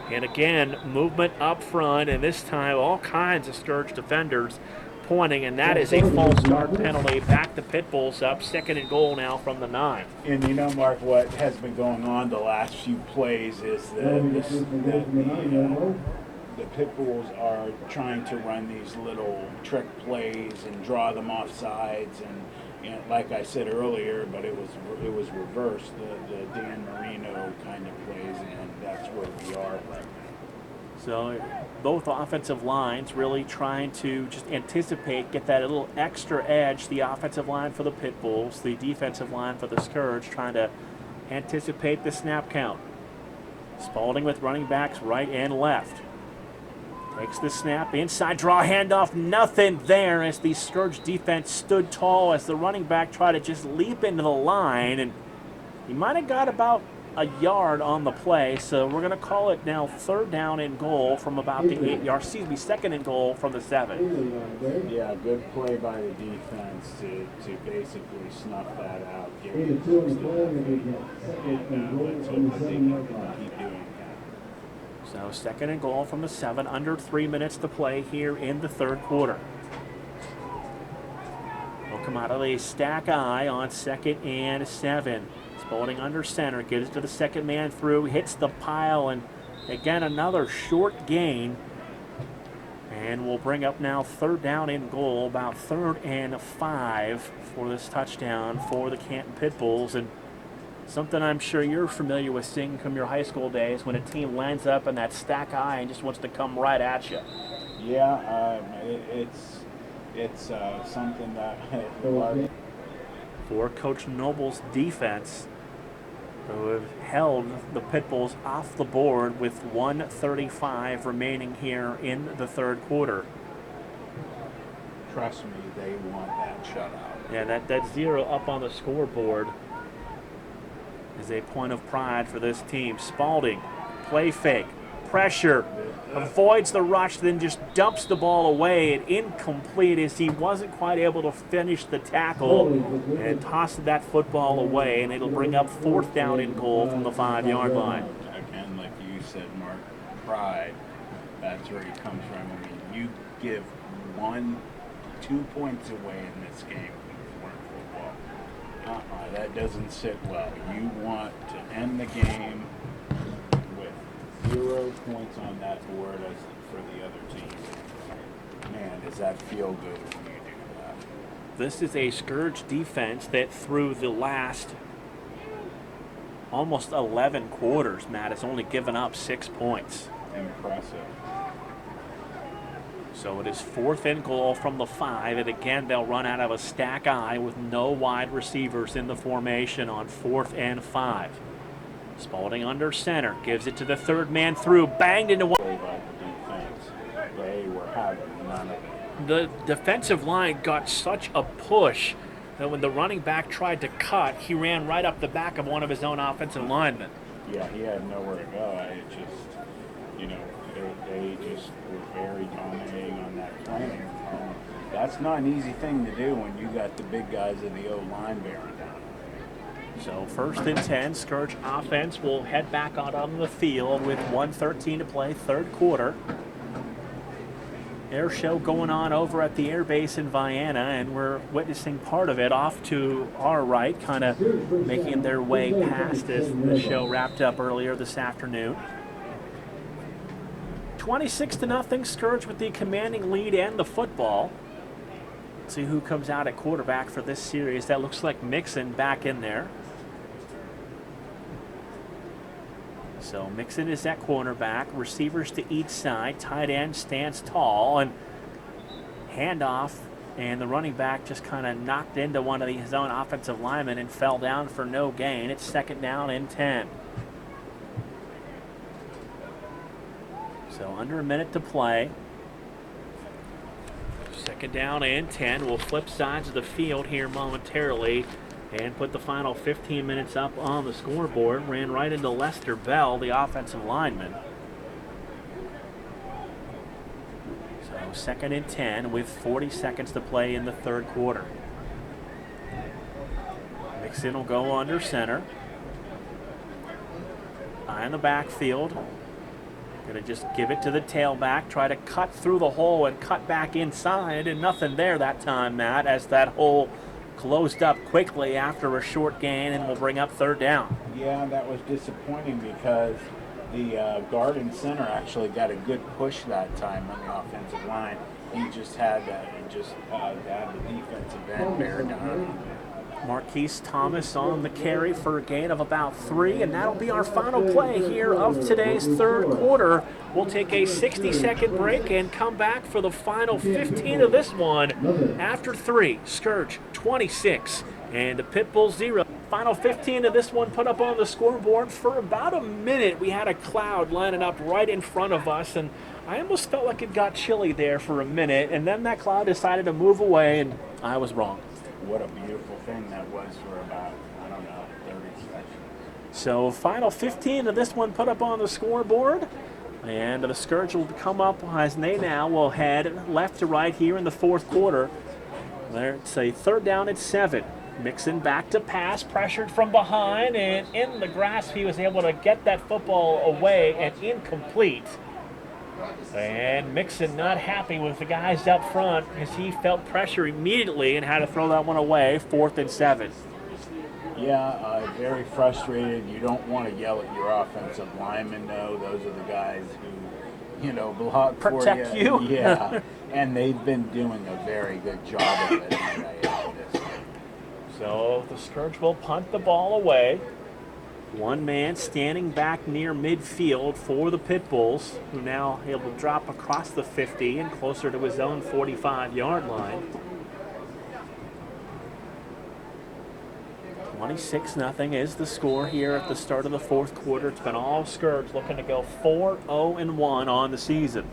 And again, movement up front, and this time all kinds of Scourge defenders pointing, and that is a false start penalty. Back the Pitbulls up, 2nd and goal now from the 9. And Mark, what has been going on the last few plays is that the Pitbulls are trying to run these little trick plays and draw them off sides, and like I said earlier, but it was reversed, the Dan Marino kind of plays, and that's where we are right now. So both offensive lines really trying to just anticipate, get that little extra edge. The offensive line for the Pitbulls, the defensive line for the Scourge, trying to anticipate the snap count. Spalding with running backs right and left. Takes the snap, inside draw, handoff, nothing there as the Scourge defense stood tall as the running back tried to just leap into the line, and he might have got about a yard on the play, so we're going to call it now third down and goal from about the 8 yard. Excuse me, second and goal from the 7. Yeah, good play by the defense to basically snuff that out. Give it and let's hope that they can keep doing that. So second and goal from the 7, under 3 minutes to play here in the third quarter. We'll come out of a stack eye on 2nd and 7. Spalding under center, gives it to the second man through, hits the pile, and again another short gain. And we'll bring up now third down and goal, about 3rd and 5 for this touchdown for the Canton Pitbulls. And something I'm sure you're familiar with seeing from your high school days when a team lands up in that stack eye and just wants to come right at you. Yeah, it's something that for Coach Noble's defense, who have held the Pitbulls off the board with 1:35 remaining here in the third quarter. Trust me, they want that shutout. Yeah, that 0 up on the scoreboard is a point of pride for this team. Spalding, play fake, pressure, avoids the rush, then just dumps the ball away and incomplete as he wasn't quite able to finish the tackle and tossed that football away, and it'll bring up 4th down and goal from the 5-yard line. Again, like you said, Mark, pride, that's where it comes from. I mean, you give 1-2 points away in this game for football. That doesn't sit well. You want to end the game with 0 points on that board as for the other team. Man, does that feel good when you do that? This is a Scourge defense that through the last almost 11 quarters, Matt, has only given up 6 points. Impressive. So it is 4th and goal from the 5, and again they'll run out of a stack eye with no wide receivers in the formation on 4th and 5. Spalding under center, gives it to the third man through, banged into one. By the defense, they were having none of it. The defensive line got such a push that when the running back tried to cut, he ran right up the back of one of his own offensive linemen. Yeah, he had nowhere to go. It just, they just were very dominating on that plane. That's not an easy thing to do when you got the big guys of the O-line bearing down. So 1st and 10, Scourge offense will head back out on the field with 1:13 to play, third quarter. Air show going on over at the air base in Vienna, and we're witnessing part of it off to our right, kind of making their way past as the show wrapped up earlier this afternoon. 26-0, Scourge with the commanding lead and the football. Let's see who comes out at quarterback for this series. That looks like Mixon back in there. So Mixon is at cornerback, receivers to each side, tight end stands tall, and handoff, and the running back just kind of knocked into one of his own offensive linemen and fell down for no gain. It's 2nd down and 10. So under a minute to play. 2nd down and 10. We'll flip sides of the field here momentarily and put the final 15 minutes up on the scoreboard. Ran right into Lester Bell, the offensive lineman. So 2nd and 10 with 40 seconds to play in the third quarter. Mixon will go under center. Eye in the backfield. Going to just give it to the tailback, try to cut through the hole and cut back inside, and nothing there that time, Matt, as that hole closed up quickly after a short gain, and will bring up 3rd down. Yeah, that was disappointing because the guard and center actually got a good push that time on the offensive line. He just had the defensive end bear down. Marquise Thomas on the carry for a gain of about 3, and that'll be our final play here of today's third quarter. We'll take a 60-second break and come back for the final 15 of this one after 3. Scourge 26 and the Pitbulls 0. Final 15 of this one put up on the scoreboard. For about a minute, we had a cloud lining up right in front of us, and I almost felt like it got chilly there for a minute, and then that cloud decided to move away, and I was wrong. What a beautiful thing that was for about, 30 seconds. So final 15 of this one put up on the scoreboard. And the Scourge will come up as they now will head left to right here in the fourth quarter. It's a third down at 7. Mixon back to pass, pressured from behind, and in the grasp he was able to get that football away and incomplete. And Mixon not happy with the guys up front as he felt pressure immediately and had to throw that one away, 4th and 7. Yeah, very frustrated. You don't want to yell at your offensive linemen, though. Those are the guys who, block Protect for you. you. Yeah, and they've been doing a very good job of it today. So the Scourge will punt the ball away. One man standing back near midfield for the Pitbulls, who now able to drop across the 50 and closer to his own 45-yard line. 26-0 is the score here at the start of the fourth quarter. It's been all Scourge looking to go 4-0-1 on the season.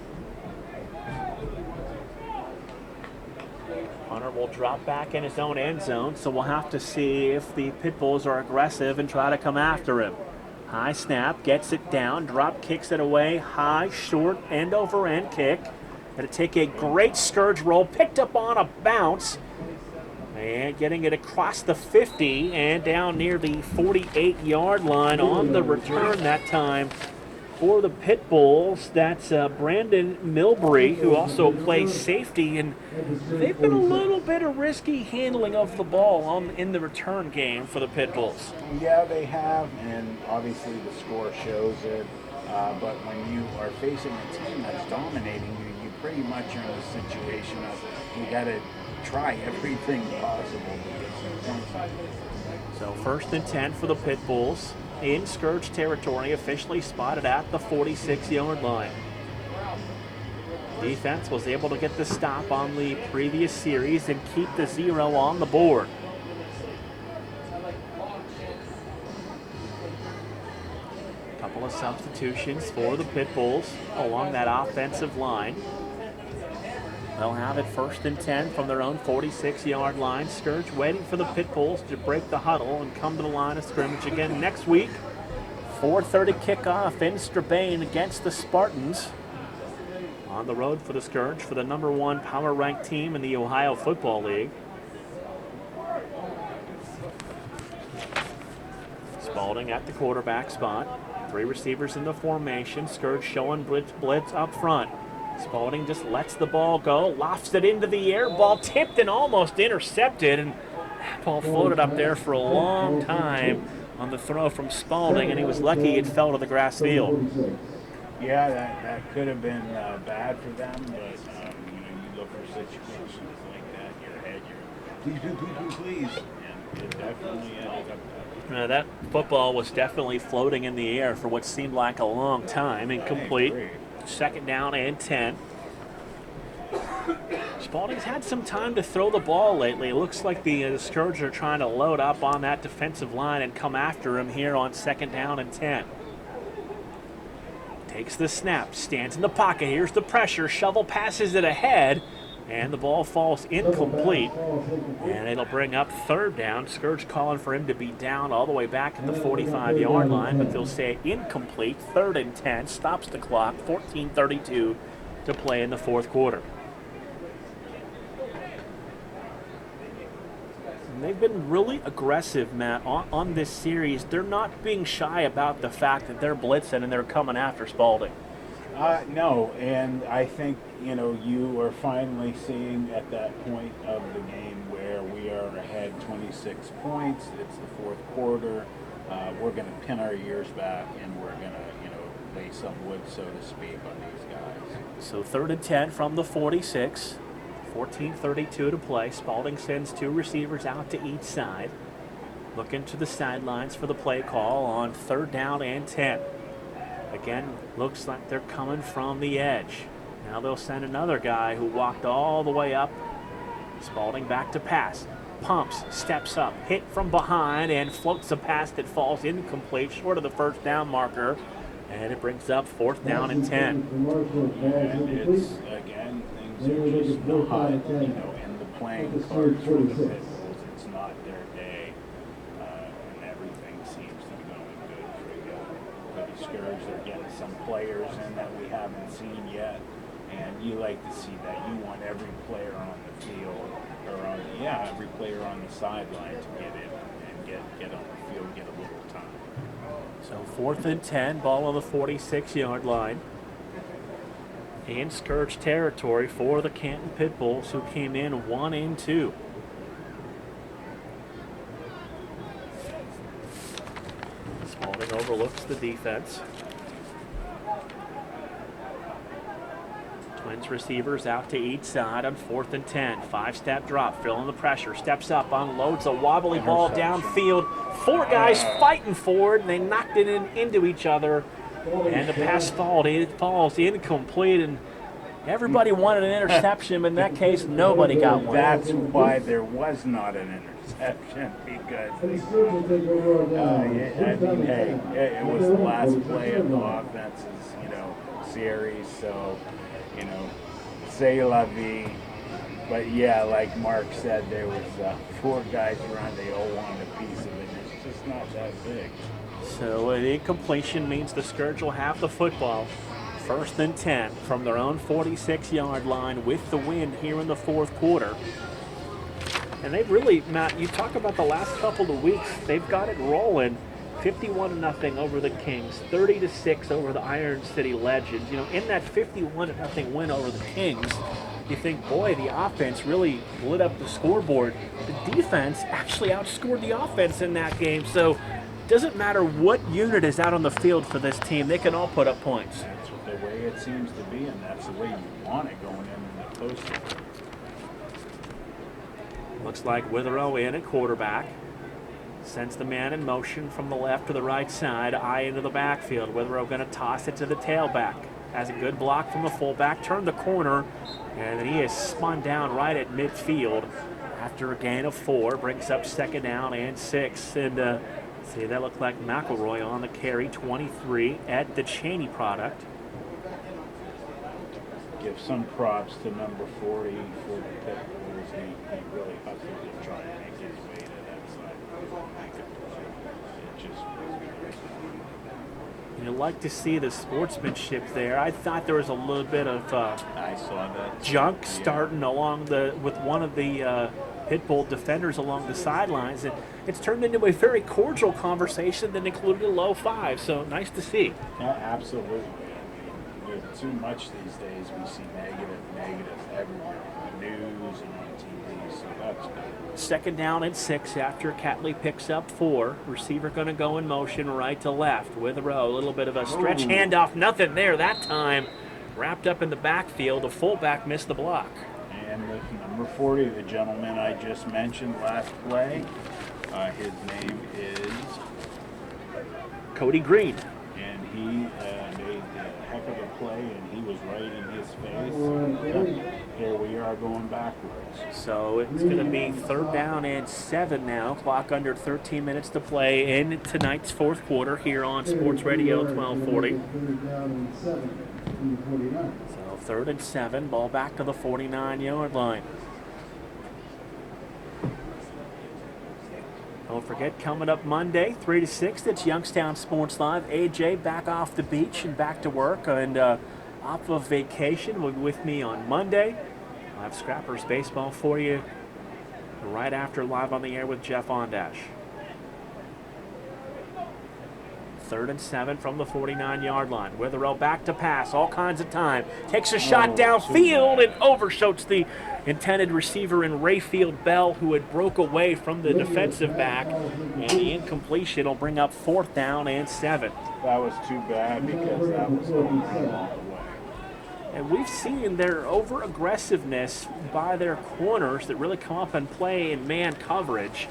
Hunter will drop back in his own end zone, so we'll have to see if the Pitbulls are aggressive and try to come after him. High snap, gets it down, drop kicks it away, high, short, end over end kick. Going to take a great Scourge roll, picked up on a bounce, and getting it across the 50 and down near the 48-yard line on the return that time. For the Pitbulls, that's Brandon Milbury, who also plays safety, and they've been a little bit of risky handling of the ball in the return game for the Pitbulls. Yeah, they have, and obviously the score shows it. But when you are facing a team that's dominating you, you pretty much are in a situation of you got to try everything possible to get some points. So 1st and 10 for the Pitbulls. In Scourge territory, officially spotted at the 46-yard line. Defense was able to get the stop on the previous series and keep the 0 on the board. A couple of substitutions for the Pitbulls along that offensive line. They'll have it 1st and 10 from their own 46-yard line. Scourge waiting for the Pitbulls to break the huddle and come to the line of scrimmage again next week. 4:30 kickoff in Strabane against the Spartans. On the road for the Scourge for the number 1 power-ranked team in the Ohio Football League. Spalding at the quarterback spot. 3 receivers in the formation. Scourge showing blitz up front. Spalding just lets the ball go, lofts it into the air, ball tipped and almost intercepted, and that ball floated up there for a long time on the throw from Spalding, and he was lucky it fell to the grass field. Yeah, that could have been bad for them, but you look for situations like that, your head, you're please, and it definitely ended up that. That football was definitely floating in the air for what seemed like a long time, incomplete. 2nd down and 10. Spalding's had some time to throw the ball lately. It looks like the Scourge are trying to load up on that defensive line and come after him here on 2nd down and 10. Takes the snap, stands in the pocket. Here's the pressure. Shovel passes it ahead, and the ball falls incomplete. And it'll bring up 3rd down. Scourge calling for him to be down all the way back at the 45-yard line, but they'll say incomplete. 3rd and 10, stops the clock. 14:32 to play in the fourth quarter. And they've been really aggressive, Matt, on this series. They're not being shy about the fact that they're blitzing and they're coming after Spalding. No, and I think, you are finally seeing at that point of the game where we are ahead 26 points. It's the fourth quarter. We're going to pin our ears back, and we're going to, lay some wood, so to speak, on these guys. So 3rd and 10 from the 46. 14:32 to play. Spalding sends 2 receivers out to each side. Looking to the sidelines for the play call on 3rd down and 10. Again, looks like they're coming from the edge. Now they'll send another guy who walked all the way up. Spalding back to pass. Pumps, steps up, hit from behind, and floats a pass that falls incomplete, short of the 1st down marker. And it brings up 4th down and 10. And it's, again, things are just not, in the playing cards for the Pitbulls. It's not their day, and everything seems to be going Scourge. They're getting some players in that we haven't seen yet, and you like to see that. You want every player on the field, or every player on the sideline to get in and get on the field, get a little time. So 4th and 10, ball on the 46-yard line. In Scourge territory for the Canton Pitbulls, who came in 1-2. Spalding overlooks the defense. Twins receivers out to each side on 4th and 10. 5-step drop, feeling the pressure. Steps up, unloads a wobbly ball downfield. 4 guys fighting for it, and they knocked it into each other. And the pass falls incomplete, and everybody wanted an interception, but in that case, nobody got one. That's why there was not an interception, because it was the last play of the offense's, series. So, c'est la vie. But yeah, like Mark said, there was 4 guys around. They all wanted a piece of it. It's just not that big. So an incompletion means the Scourge will have the football. 1st and 10 from their own 46-yard line with the wind here in the 4th quarter. And they've really, Matt, you talk about the last couple of weeks, they've got it rolling. 51-0 over the Kings, 30-6 over the Iron City Legends. In that 51-0 win over the Kings, you think, boy, the offense really lit up the scoreboard. The defense actually outscored the offense in that game. So doesn't matter what unit is out on the field for this team, they can all put up points. That's the way it seems to be, and that's the way you want it going in the postseason. Looks like Witherow in at quarterback. Sends the man in motion from the left to the right side, eye into the backfield. Witherow going to toss it to the tailback. Has a good block from the fullback, turned the corner, and then he is spun down right at midfield after a gain of 4. Brings up 2nd down and 6. And see, that looked like McElroy on the carry, 23 at the Cheney product. Give some props to number 40 for the Pitbulls. He really hustled to try and make his way to that side. It just You like to see the sportsmanship there. I thought there was a little bit of I saw that junk starting along with one of the Pitbull defenders along the sidelines, and it's turned into a very cordial conversation that included a low 5. So nice to see. Yeah, absolutely. There's too much these days. We see negative everywhere on the news and on TV. So that's good. 2nd down and 6 after Catley picks up 4. Receiver going to go in motion right to left. Witherow, a little bit of a stretch handoff. Nothing there that time. Wrapped up in the backfield. The fullback missed the block. And with number 40, the gentleman I just mentioned last play, his name is Cody Green. And he made a heck of a play, and he was right in his face. Here we are going backwards. So it's going to be 3rd down and 7 now. Clock under 13 minutes to play in tonight's 4th quarter here on Sports Radio 1240. So 3rd and 7, ball back to the 49-yard line. Don't forget, coming up Monday, 3 to 6, it's Youngstown Sports Live. AJ back off the beach and back to work, and off of vacation. Will be with me on Monday. I'll have Scrappers baseball for you right after Live on the Air with Jeff Ondash. 3rd and 7 from the 49-yard line. Witherow back to pass, all kinds of time. Takes a shot downfield and overshoots the intended receiver in Rayfield Bell, who had broke away from the defensive back. And the incompletion will bring up 4th down and 7. That was too bad, because that was going the wrong way. And we've seen their over-aggressiveness by their corners that really come up and play in man coverage.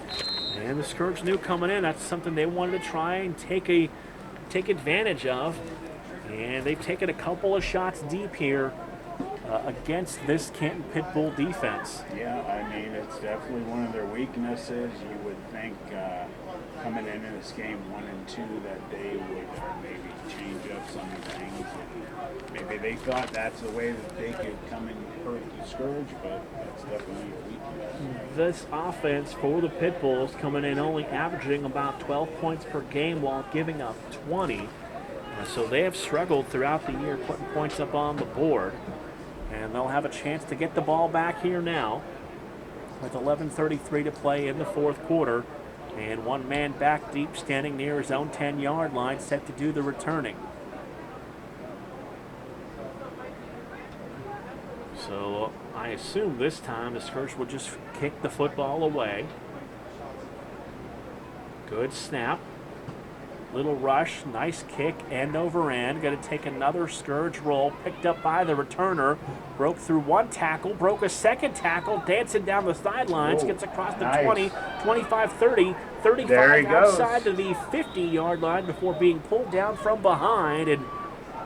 And the Scourge knew coming in that's something they wanted to try and take advantage of. And they've taken a couple of shots deep here against this Canton Pitbull defense. Yeah, I mean, it's definitely one of their weaknesses. You would think coming into this game 1 and 2 that they would maybe change up some things. Maybe they thought that's the way that they could come and hurt the Scourge, but that's definitely a weakness. This offense for the Pitbulls coming in only averaging about 12 points per game while giving up 20. So they have struggled throughout the year putting points up on the board. And they'll have a chance to get the ball back here now with 11:33 to play in the fourth quarter. And one man back deep standing near his own 10-yard line set to do the returning. So I assume this time the Scourge will just kick the football away. Good snap. Little rush, nice kick, end over end. Going to take another Scourge roll, picked up by the returner. Broke through one tackle, broke a second tackle, dancing down the sidelines, gets across the 20, 25, 30, 35 outside to the 50-yard line before being pulled down from behind. And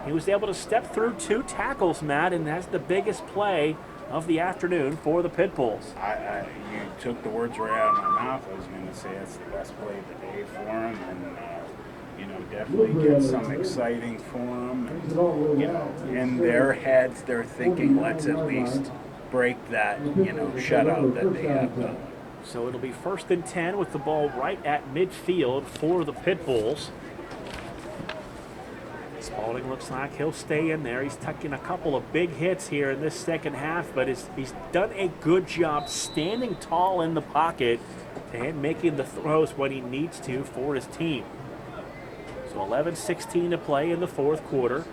he was able to step through two tackles, Matt, and that's the biggest play of the afternoon for the Pitbulls. You took the words right out of my mouth. I was going to say it's the best play of the day for him, and definitely get some exciting for them. And, in their heads, they're thinking, let's at least break that, shutout that they have done. So it'll be 1st and 10 with the ball right at midfield for the Pitbulls. Spalding looks like he'll stay in there. He's taking a couple of big hits here in this second half, but he's done a good job standing tall in the pocket and making the throws when he needs to for his team. So 11:16 to play in the fourth quarter.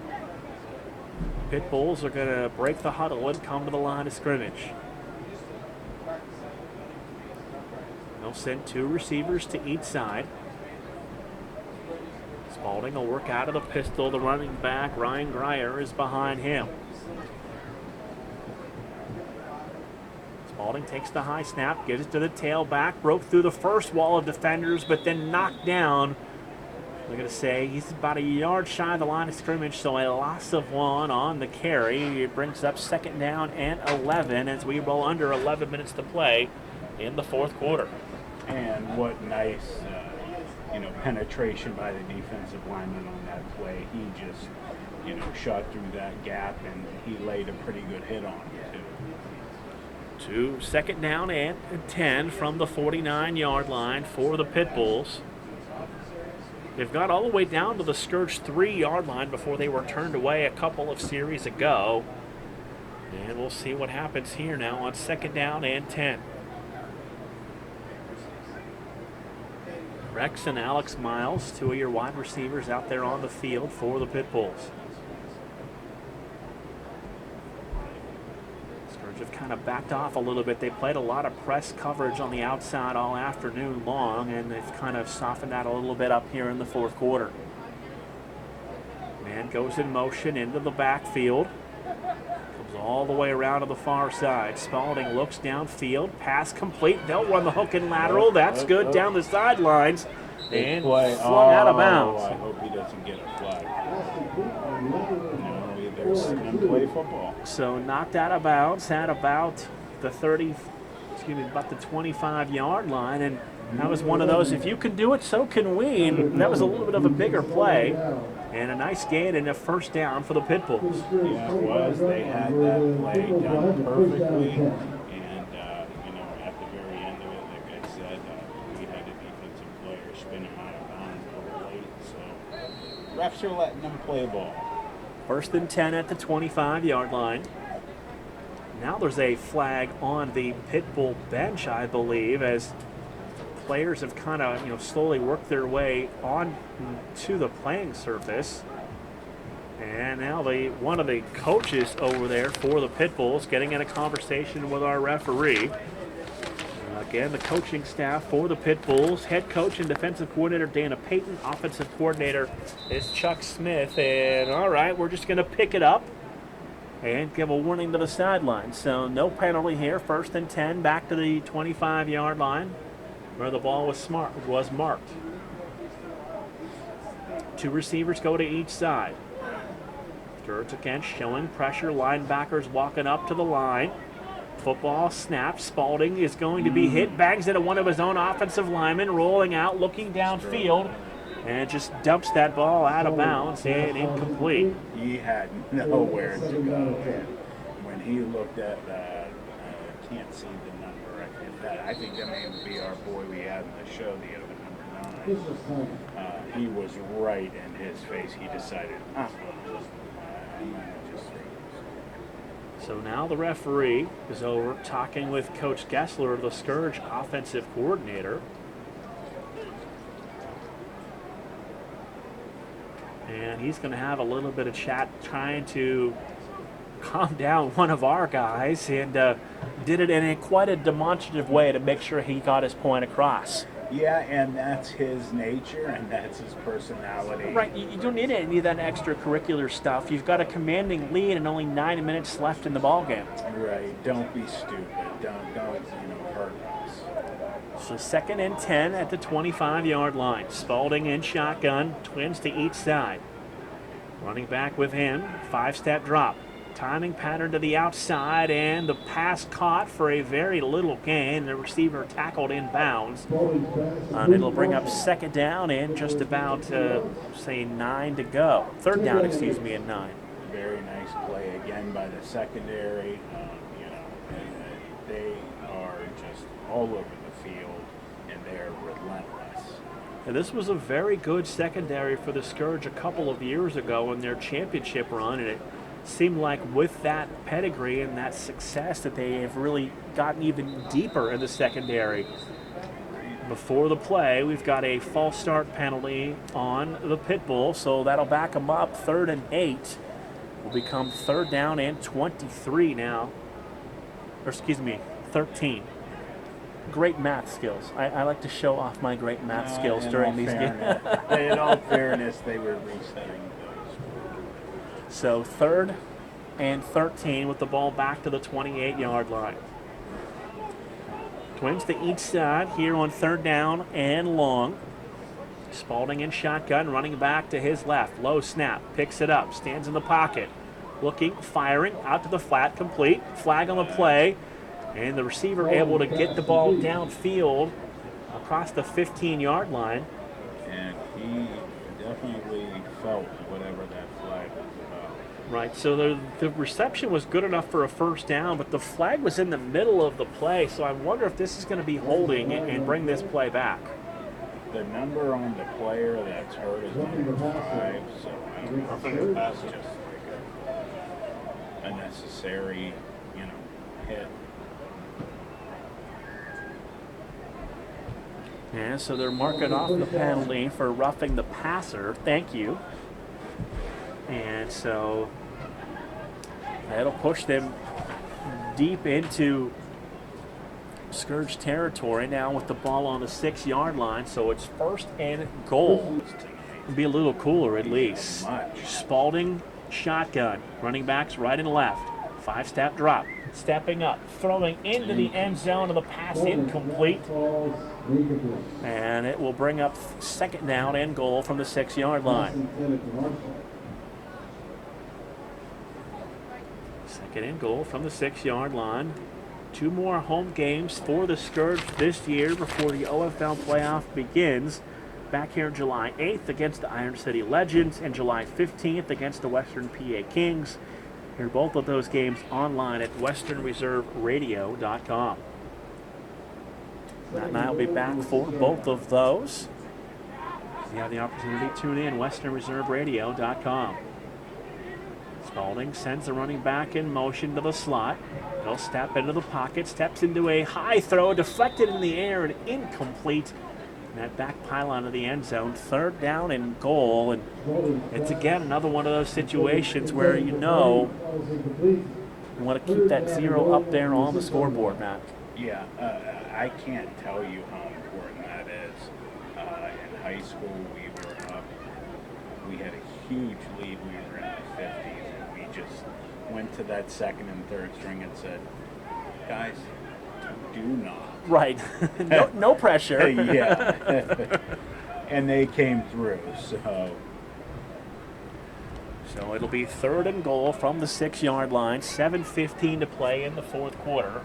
Pitbulls are going to break the huddle and come to the line of scrimmage. They'll send two receivers to each side. Spalding will work out of the pistol. The running back, Ryan Grier, is behind him. Spalding takes the high snap, gives it to the tailback, broke through the first wall of defenders, but then knocked down. We're going to say he's about a yard shy of the line of scrimmage, so a loss of one on the carry. It brings up 2nd down and 11 as we roll under 11 minutes to play in the fourth quarter. And what nice, penetration by the defensive lineman on that play. He just, shot through that gap, and he laid a pretty good hit on it, too. 2nd down and 10 from the 49-yard line for the Pitbulls. They've got all the way down to the Scourge 3-yard line before they were turned away a couple of series ago. And we'll see what happens here now on 2nd down and 10. Rex and Alex Miles, two of your wide receivers out there on the field for the Pitbulls. Scourge have kind of backed off a little bit. They played a lot of press coverage on the outside all afternoon long, and they've kind of softened that a little bit up here in the fourth quarter. Man goes in motion into the backfield. Comes all the way around to the far side. Spalding looks downfield. Pass complete. They'll run the hook and lateral. That's good down the sidelines. And flung out of bounds. I hope he doesn't get a flag. There's play football. So knocked out of bounds at about the 25-yard line. And that was one of those, if you can do it, so can we. And that was a little bit of a bigger play. And a nice gain and a 1st down for the Pitbulls. Yeah, it was. They had that play done perfectly. And, at the very end of it, like I said, we had a defensive player spin him out of bounds a little late. So refs are letting them play ball. 1st and 10 at the 25-yard line. Now there's a flag on the Pitbull bench, I believe, as players have kind of, slowly worked their way on to the playing surface. And now one of the coaches over there for the Pitbulls getting in a conversation with our referee. Again, the coaching staff for the Pitbulls, head coach and defensive coordinator Dana Payton, offensive coordinator is Chuck Smith. And all right, we're just going to pick it up and give a warning to the sideline. So no penalty here. 1st and 10 back to the 25-yard line where the ball was marked. Two receivers go to each side. Scourge again showing pressure. Linebackers walking up to the line. Football snap. Spalding is going to be hit. Bangs into one of his own offensive linemen. Rolling out, looking downfield. And just dumps that ball out of bounds and incomplete. He had nowhere to go. When he looked at that, I can't see the number. I think that may be our boy we had in the show, the other number 9. he was right in his face. He decided, I'm gonna just throw this. So now the referee is over talking with Coach Gessler, the Scourge offensive coordinator. And he's going to have a little bit of chat trying to calm down one of our guys, and did it in quite a demonstrative way to make sure he got his point across. Yeah, and that's his nature, and that's his personality. Right, you don't need any of that extracurricular stuff. You've got a commanding lead and only 9 minutes left in the ballgame. Right, don't be stupid. Don't hurt us. So 2nd and 10 at the 25-yard line. Spalding in shotgun, twins to each side. Running back with him, 5-step drop. Timing pattern to the outside, and the pass caught for a very little gain. The receiver tackled in bounds. It'll bring up 2nd down and just about, say, 9 to go. 3rd down, excuse me, and 9. Very nice play again by the secondary. They are just all over the field, and they're relentless. And this was a very good secondary for the Scourge a couple of years ago in their championship run, and it seemed like with that pedigree and that success that they have really gotten even deeper in the secondary. Before the play, we've got a false start penalty on the Pitbull, so that'll back them up. 3rd and 8 will become 3rd down and 23 now. Or excuse me, 13. Great math skills. I like to show off my great math skills during these games. In all fairness, they were resetting those. So 3rd and 13 with the ball back to the 28-yard line. Twins to each side here on 3rd down and long. Spalding in shotgun, running back to his left. Low snap, picks it up, stands in the pocket. Looking, firing, out to the flat, complete. Flag on the play, and the receiver able to get the ball downfield across the 15-yard line. And he definitely felt whatever that flag was about. Right, so the reception was good enough for a 1st down, but the flag was in the middle of the play, so I wonder if this is going to be holding and bring this play back. The number on the player that's hurt is number 5, so I don't know. That's just like a unnecessary, hit. Yeah, so they're marking off the penalty for roughing the passer. Thank you. And so that'll push them deep into Scourge territory now with the ball on the 6-yard line. So it's 1st and goal. It'll be a little cooler at least. Spalding, shotgun. Running backs right and left. 5-step drop. Stepping up, throwing into the end zone, and the pass incomplete. And it will bring up 2nd down and goal from the 6-yard line. 2nd and goal from the 6-yard line. 2 more home games for the Scourge this year before the OFL playoff begins. Back here July 8th against the Iron City Legends and July 15th against the Western PA Kings. Hear both of those games online at westernreserveradio.com. Matt and I will be back for both of those. You have the opportunity to tune in, westernreserveradio.com. Spalding sends the running back in motion to the slot. He'll step into the pocket, steps into a high throw, deflected in the air and incomplete. And that back pylon of the end zone, 3rd down and goal. And it's again another one of those situations where you want to keep that 0 up there on the scoreboard, Matt. Yeah, I can't tell you how important that is. In high school, we had a huge lead. We were in the 50s, and we just went to that 2nd and 3rd string and said, guys, do not. Right. No pressure. Yeah. And they came through, so it'll be 3rd and goal from the 6-yard line. 7:15 to play in the 4th quarter.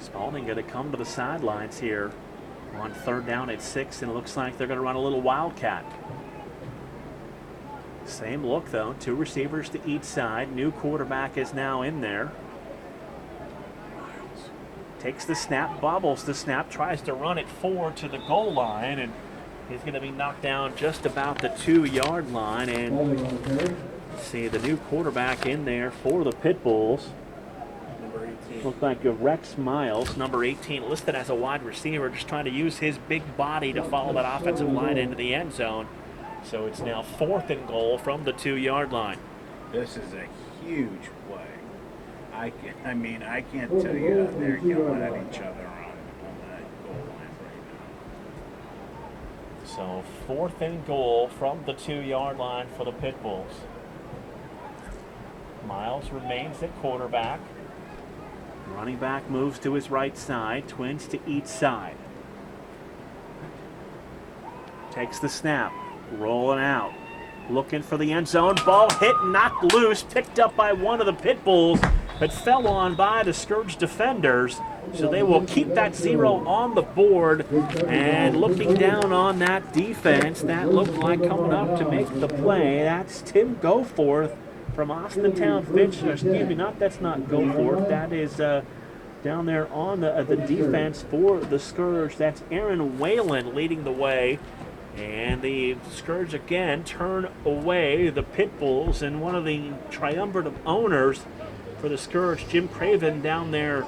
Spalding going to come to the sidelines here on 3rd down at 6, and it looks like they're going to run a little wildcat. Same look, though. 2 receivers to each side. New quarterback is now in there. Takes the snap, bobbles the snap, tries to run it forward to the goal line, and he's going to be knocked down just about the 2-yard line. And Holding on the carry. see the new quarterback in there for the Pitbulls. Number 18. Looks like Rex Miles, number 18, listed as a wide receiver, just trying to use his big body to follow that offensive line into the end zone. So it's now 4th and goal from the 2-yard line. This is a huge play. I can't tell you they're yelling at each other on that goal line right So 4th and goal from the 2-yard line for the Pitbulls. Miles remains at quarterback. Running back moves to his right side, twins to each side. Takes the snap, rolling out, looking for the end zone. Ball hit, knocked loose, picked up by one of the Pitbulls, but fell on by the Scourge defenders. So they will keep that 0 on the board. And looking down on that defense, that looked like coming up to make the play. That's Tim Goforth from Austintown Finch. Excuse me, that's not Goforth. That is down there on the defense for the Scourge. That's Aaron Whalen leading the way. And the Scourge again turn away the Pitbulls, and one of the triumvirate of owners for the Scourge, Jim Craven, down there,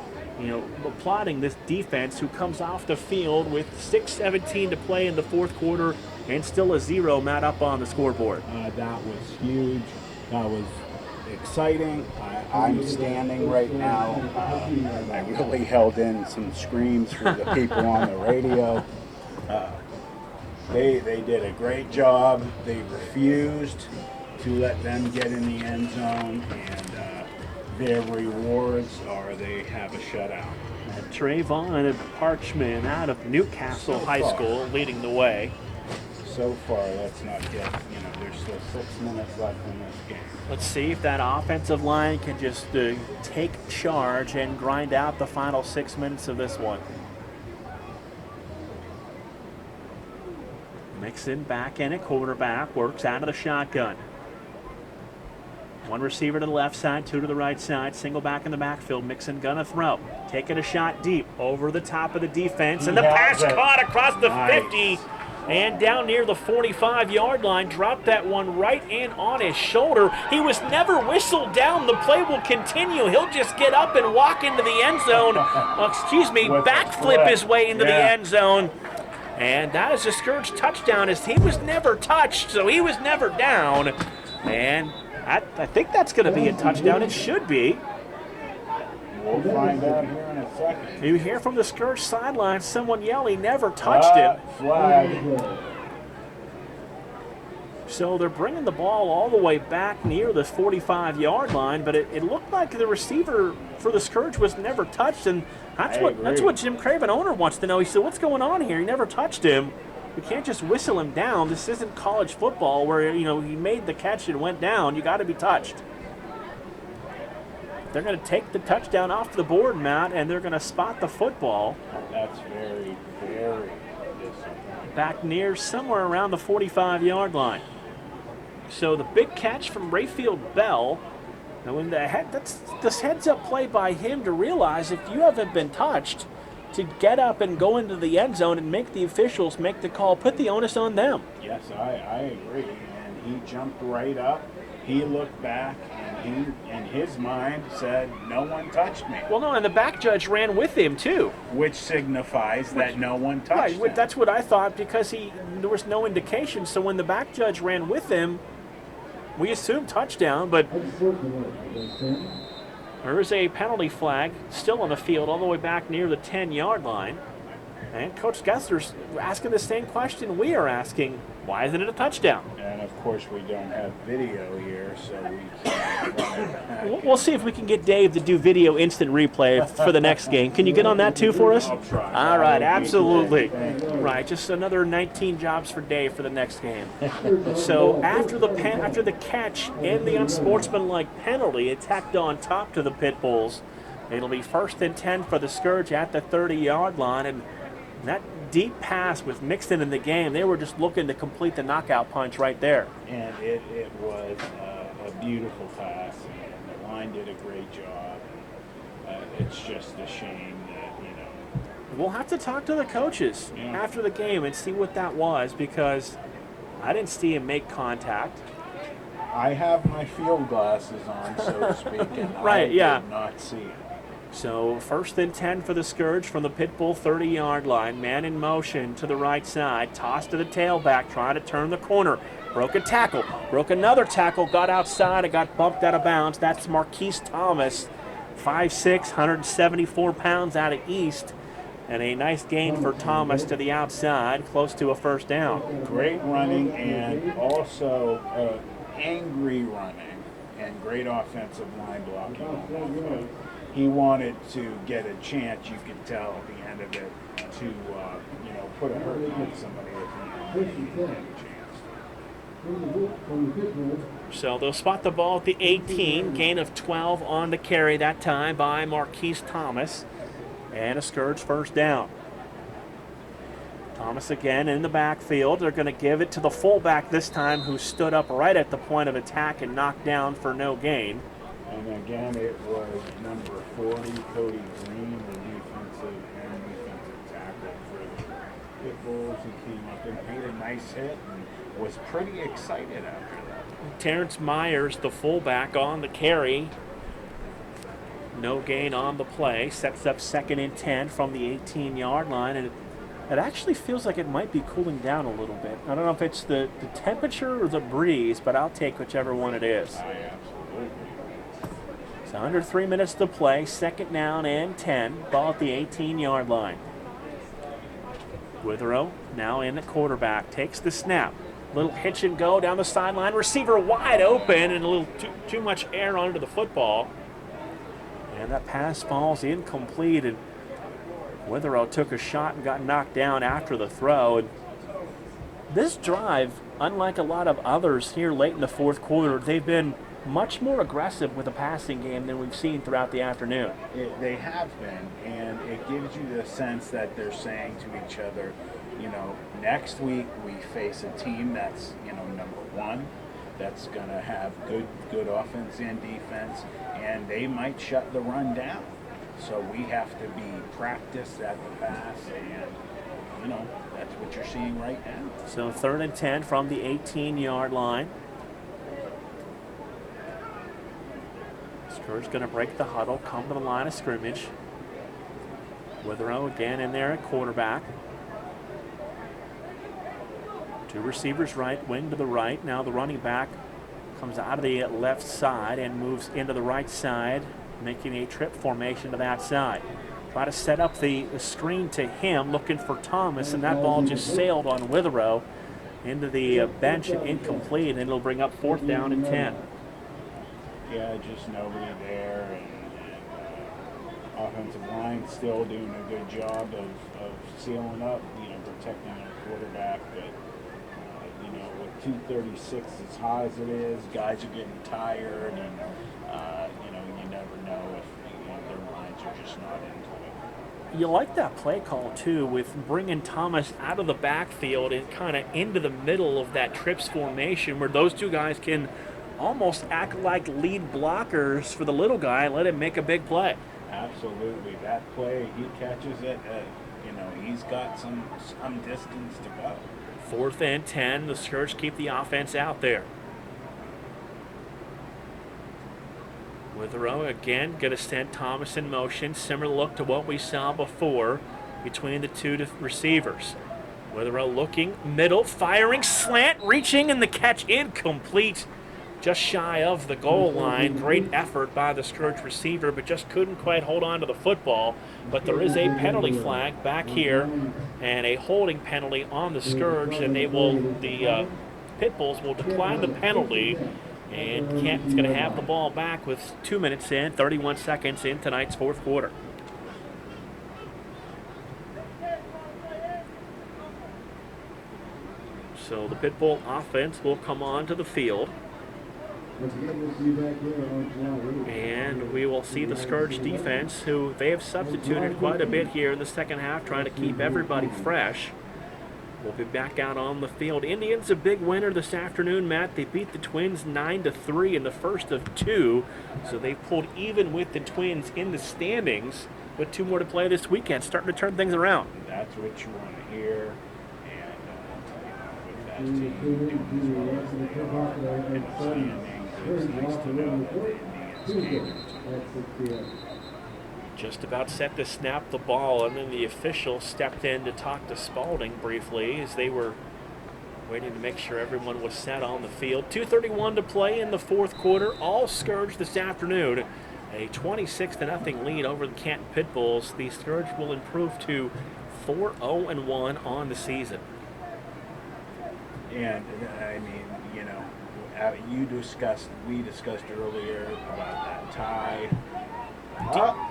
applauding this defense, who comes off the field with 6:17 to play in the 4th quarter and still a 0, Matt, up on the scoreboard. That was huge. That was exciting. I'm standing right now. I really held in some screams for the people on the radio. They did a great job. They refused to let them get in the end zone, and their rewards are they have a shutout. Trayvon Parchman out of Newcastle High School leading the way. So far, that's not yet. There's still 6 minutes left in this game. Let's see if that offensive line can just take charge and grind out the final 6 minutes of this one. Mixon back in at quarterback, works out of the shotgun. One receiver to the left side, 2 to the right side, single back in the backfield. Mixon gonna throw, taking a shot deep over the top of the defense, and the pass caught across the 50 and down near the 45-yard line. Dropped that one right in on his shoulder. He was never whistled down. The play will continue. He'll just get up and walk into the end zone. Backflip his way into the end zone. And that is a Scourge touchdown, as he was never touched, so he was never down. And I think that's going to be a touchdown. It should be. We'll find out here in a second. You hear from the Scourge sideline someone yell he never touched him. Flag. So they're bringing the ball all the way back near the 45-yard line, but it looked like the receiver for the Scourge was never touched, and that's what Jim Craven, owner, wants to know. He said, what's going on here? He never touched him. We can't just whistle him down. This isn't college football where, he made the catch and went down. You got to be touched. They're going to take the touchdown off the board, Matt, and they're going to spot the football. That's very, very disappointing. Back near somewhere around the 45-yard line. So the big catch from Rayfield Bell. Now, that's this heads-up play by him to realize if you haven't been touched, to get up and go into the end zone and make the officials make the call, put the onus on them. Yes, I agree. And he jumped right up. He looked back, and he, in his mind, said, no one touched me. Well, no, and the back judge ran with him, too. Which signifies that no one touched him. Right, that's what I thought, because there was no indication. So when the back judge ran with him, we assumed touchdown, but there is a penalty flag still on the field all the way back near the 10-yard line. And Coach Gessler's asking the same question we are asking. Why isn't it a touchdown? And, of course, we don't have video here, so we can't run it back. We'll see if we can get Dave to do video instant replay for the next game. Can you get on that, too, for us? I'll try. All right, absolutely. Right, just another 19 jobs for Dave for the next game. So after the catch and the unsportsmanlike penalty, it's tacked on top to the Pitbulls. It'll be 1st and 10 for the Scourge at the 30-yard line, and that deep pass with Mixon in the game, they were just looking to complete the knockout punch right there. And it was a beautiful pass, and the line did a great job. it's just a shame that, We'll have to talk to the coaches after the game and see what that was, because I didn't see him make contact. I have my field glasses on, so to speak, and Right, I yeah. did not see it. So 1st and 10 for the Scourge from the Pitbull 30-yard line. Man in motion to the right side. Toss to the tailback, trying to turn the corner. Broke a tackle. Broke another tackle. Got outside and got bumped out of bounds. That's Marquise Thomas, 5'6", 174 pounds out of East. And a nice gain for Thomas to the outside, close to a first down. Great running and also angry running and great offensive line blocking on that play. He wanted to get a chance, you could tell at the end of it, to put a hurt on somebody at the end. He didn't get a chance. So they'll spot the ball at the 18, gain of 12 on the carry that time by Marquise Thomas, and a Scourge first down. Thomas again in the backfield. They're going to give it to the fullback this time, who stood up right at the point of attack and knocked down for no gain. And again, it was number 40, Cody Green, the defensive tackle for the Pitbulls. He came up and made a nice hit and was pretty excited after that. Terrence Myers, the fullback, on the carry. No gain on the play. Sets up 2nd and 10 from the 18-yard line. And it actually feels like it might be cooling down a little bit. I don't know if it's the temperature or the breeze, but I'll take whichever one it is. Absolutely. So under 3 minutes to play. 2nd down and 10. Ball at the 18-yard line. Withrow now in at quarterback. Takes the snap. Little hitch and go down the sideline. Receiver wide open and a little too much air onto the football. And that pass falls incomplete. And Withrow took a shot and got knocked down after the throw. And this drive, unlike a lot of others here late in the fourth quarter, they've been much more aggressive with the passing game than we've seen throughout the afternoon. They have been, and it gives you the sense that they're saying to each other, next week we face a team that's, number one, that's going to have good offense and defense, and they might shut the run down. So we have to be practiced at the pass, and, that's what you're seeing right now. So 3rd and 10 from the 18-yard line. Scourge going to break the huddle, come to the line of scrimmage. Withrow again in there at quarterback. Two receivers right, wing to the right. Now the running back comes out of the left side and moves into the right side, making a trip formation to that side. Try to set up the screen to him, looking for Thomas, and that ball just sailed on Withrow into the bench and incomplete, and it'll bring up 4th down and 10. Yeah, just nobody there, and offensive line still doing a good job of sealing up, protecting their quarterback. But with 236 as high as it is, guys are getting tired, and you never know if their minds are just not into it. You like that play call too, with bringing Thomas out of the backfield and kind of into the middle of that trips formation, where those two guys can almost act like lead blockers for the little guy and let him make a big play. Absolutely. That play, he catches it, he's got some distance to go. 4th and 10, the Scourge keep the offense out there. Withrow again going to send Thomas in motion. Similar look to what we saw before between the two receivers. Withrow looking, middle, firing, slant, reaching, and the catch incomplete. Just shy of the goal line. Great effort by the Scourge receiver, but just couldn't quite hold on to the football. But there is a penalty flag back here and a holding penalty on the Scourge, and the Pitbulls will decline the penalty. And Canton's going to have the ball back with 2 minutes in, 31 seconds in tonight's fourth quarter. So the Pitbull offense will come onto the field. And we will see the Scourge defense, who they have substituted quite a bit here in the second half, trying to keep everybody fresh. will be back out on the field. Indians a big winner this afternoon, Matt. They beat the Twins 9-3 in the first of two, so they pulled even with the Twins in the standings with 2 more to play this weekend, starting to turn things around. That's what you want to hear. And with that team doing as well as they are in the standings, it's nice to know that the Indians came. Just about set to snap the ball, and then the official stepped in to talk to Spalding briefly as they were waiting to make sure everyone was set on the field. 2:31 to play in the fourth quarter. All Scourge this afternoon. A 26-0 lead over the Canton Pitbulls. The Scourge will improve to 4-0-1 on the season. And I mean, you know, we discussed earlier about that tie.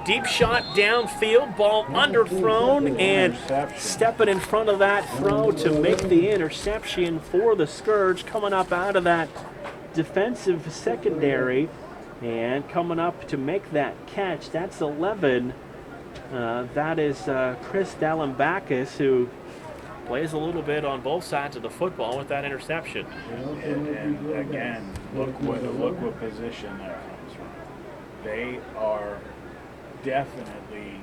Deep shot downfield, ball underthrown, and stepping in front of that throw to make the interception for the Scourge, coming up out of that defensive secondary and coming up to make that catch. That's 11. That is Chris Dallenbachus, who plays a little bit on both sides of the football with that interception. And again, look what position that comes from. They are definitely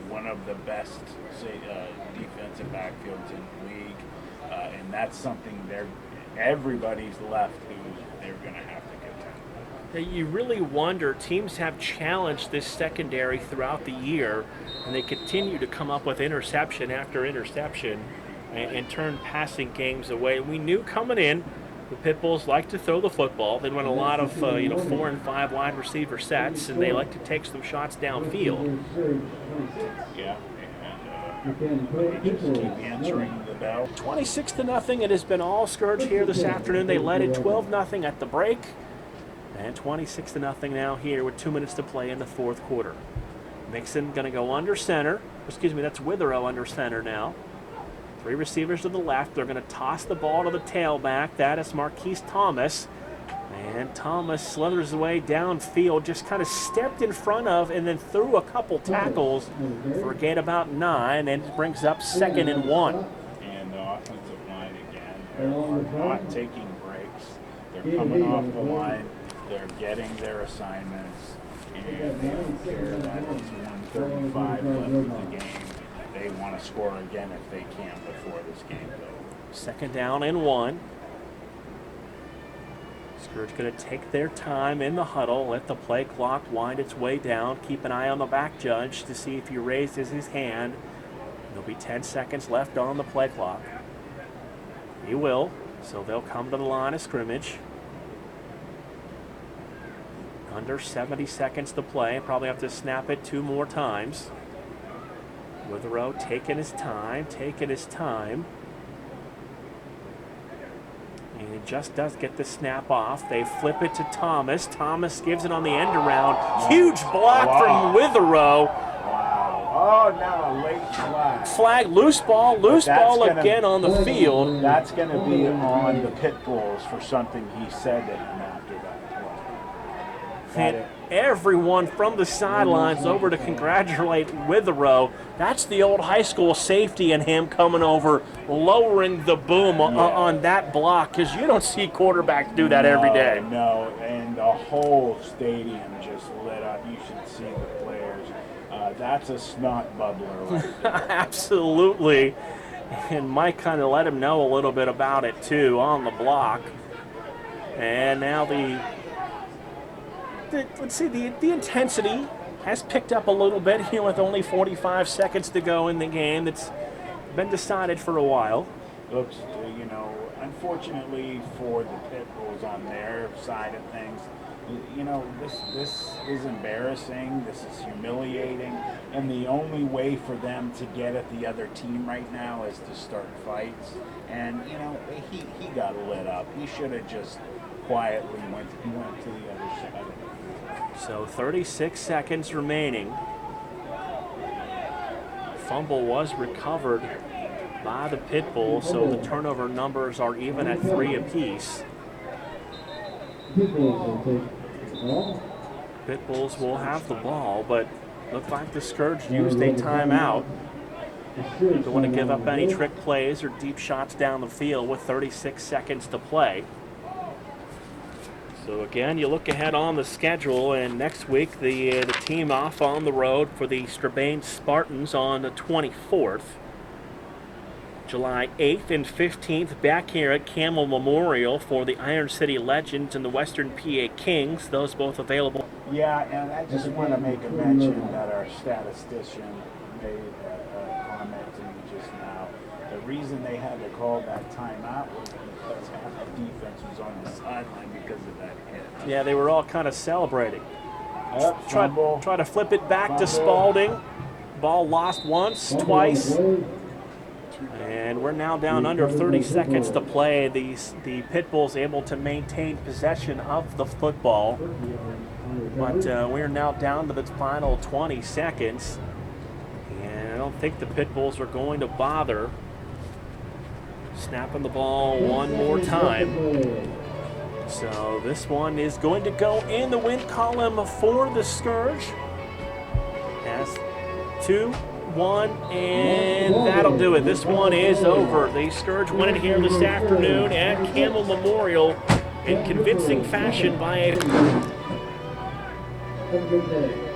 one of the best defensive backfields in the league, and that's something everybody's left who they're going to have to get to. You really wonder, teams have challenged this secondary throughout the year, and they continue to come up with interception after interception and turn passing games away. We knew coming in, the Pitbulls like to throw the football. They run a lot of 4 and 5 wide receiver sets, and they like to take some shots downfield. Yeah, and they just keep answering the bell. 26-0. It has been all Scourge here this afternoon. They led it 12-0 at the break, and 26-0 now here with 2 minutes to play in the fourth quarter. Mixon going to go under center. Excuse me, that's Witherow under center now. 3 receivers to the left. They're going to toss the ball to the tailback. That is Marquise Thomas. And Thomas slithers away downfield, just kind of stepped in front of and then threw a couple tackles for a gain about 9, and it brings up 2nd and 1. And the offensive line again, they're not taking breaks. They're coming off the line. They're getting their assignments. And they don't care that it's 1:35 left in the game. They want to score again if they can before this game goes. 2nd down and 1. Scourge going to take their time in the huddle, let the play clock wind its way down, keep an eye on the back judge to see if he raises his hand. There'll be 10 seconds left on the play clock. He will, so they'll come to the line of scrimmage. Under 70 seconds to play, probably have to snap it 2 more times. Witherow taking his time. And he just does get the snap off. They flip it to Thomas. Thomas gives it on the end around. Huge block from Witherow. Wow. Oh, now a late flag. Flag, loose ball again on the field. That's going to be on the Pitbulls for something he said to him after that play. And everyone from the sidelines over to congratulate Witherow. That's the old high school safety in him coming over, lowering the boom on that block, because you don't see quarterbacks do that every day. No, and the whole stadium just lit up. You should see the players. That's a snot bubbler right there. Absolutely. And Mike kind of let him know a little bit about it, too, on the block. And now let's see, the intensity has picked up a little bit here with only 45 seconds to go in the game. That's been decided for a while. Looks, unfortunately for the Pitbulls on their side of things, this is embarrassing. This is humiliating. And the only way for them to get at the other team right now is to start fights. And, he got lit up. He should have just quietly went to the other side. So 36 seconds remaining. Fumble was recovered by the Pitbulls, so the turnover numbers are even at 3 apiece. Pitbulls will have the ball, but looked like the Scourge used a timeout. Don't want to give up any trick plays or deep shots down the field with 36 seconds to play. So again, you look ahead on the schedule, and next week the team off on the road for the Strabane Spartans on the 24th. July 8th and 15th back here at Campbell Memorial for the Iron City Legends and the Western PA Kings. Those both available. Yeah, and I just want to make a mention that our statistician made a comment to me just now. The reason they had to call that timeout was because half the defense was on the sideline because of that hit. Yeah, they were all kind of celebrating. Try to flip it back to Fumble. Spalding. Ball lost once, twice. And we're now down under 30 seconds to play. The Pitbulls able to maintain possession of the football. But we're now down to the final 20 seconds. And I don't think the Pitbulls are going to bother snapping the ball one more time. So this one is going to go in the win column for the Scourge. As 2-1, and that'll do it. This one is over. The Scourge win it here this afternoon at Campbell Memorial in convincing fashion by a... Have a good day.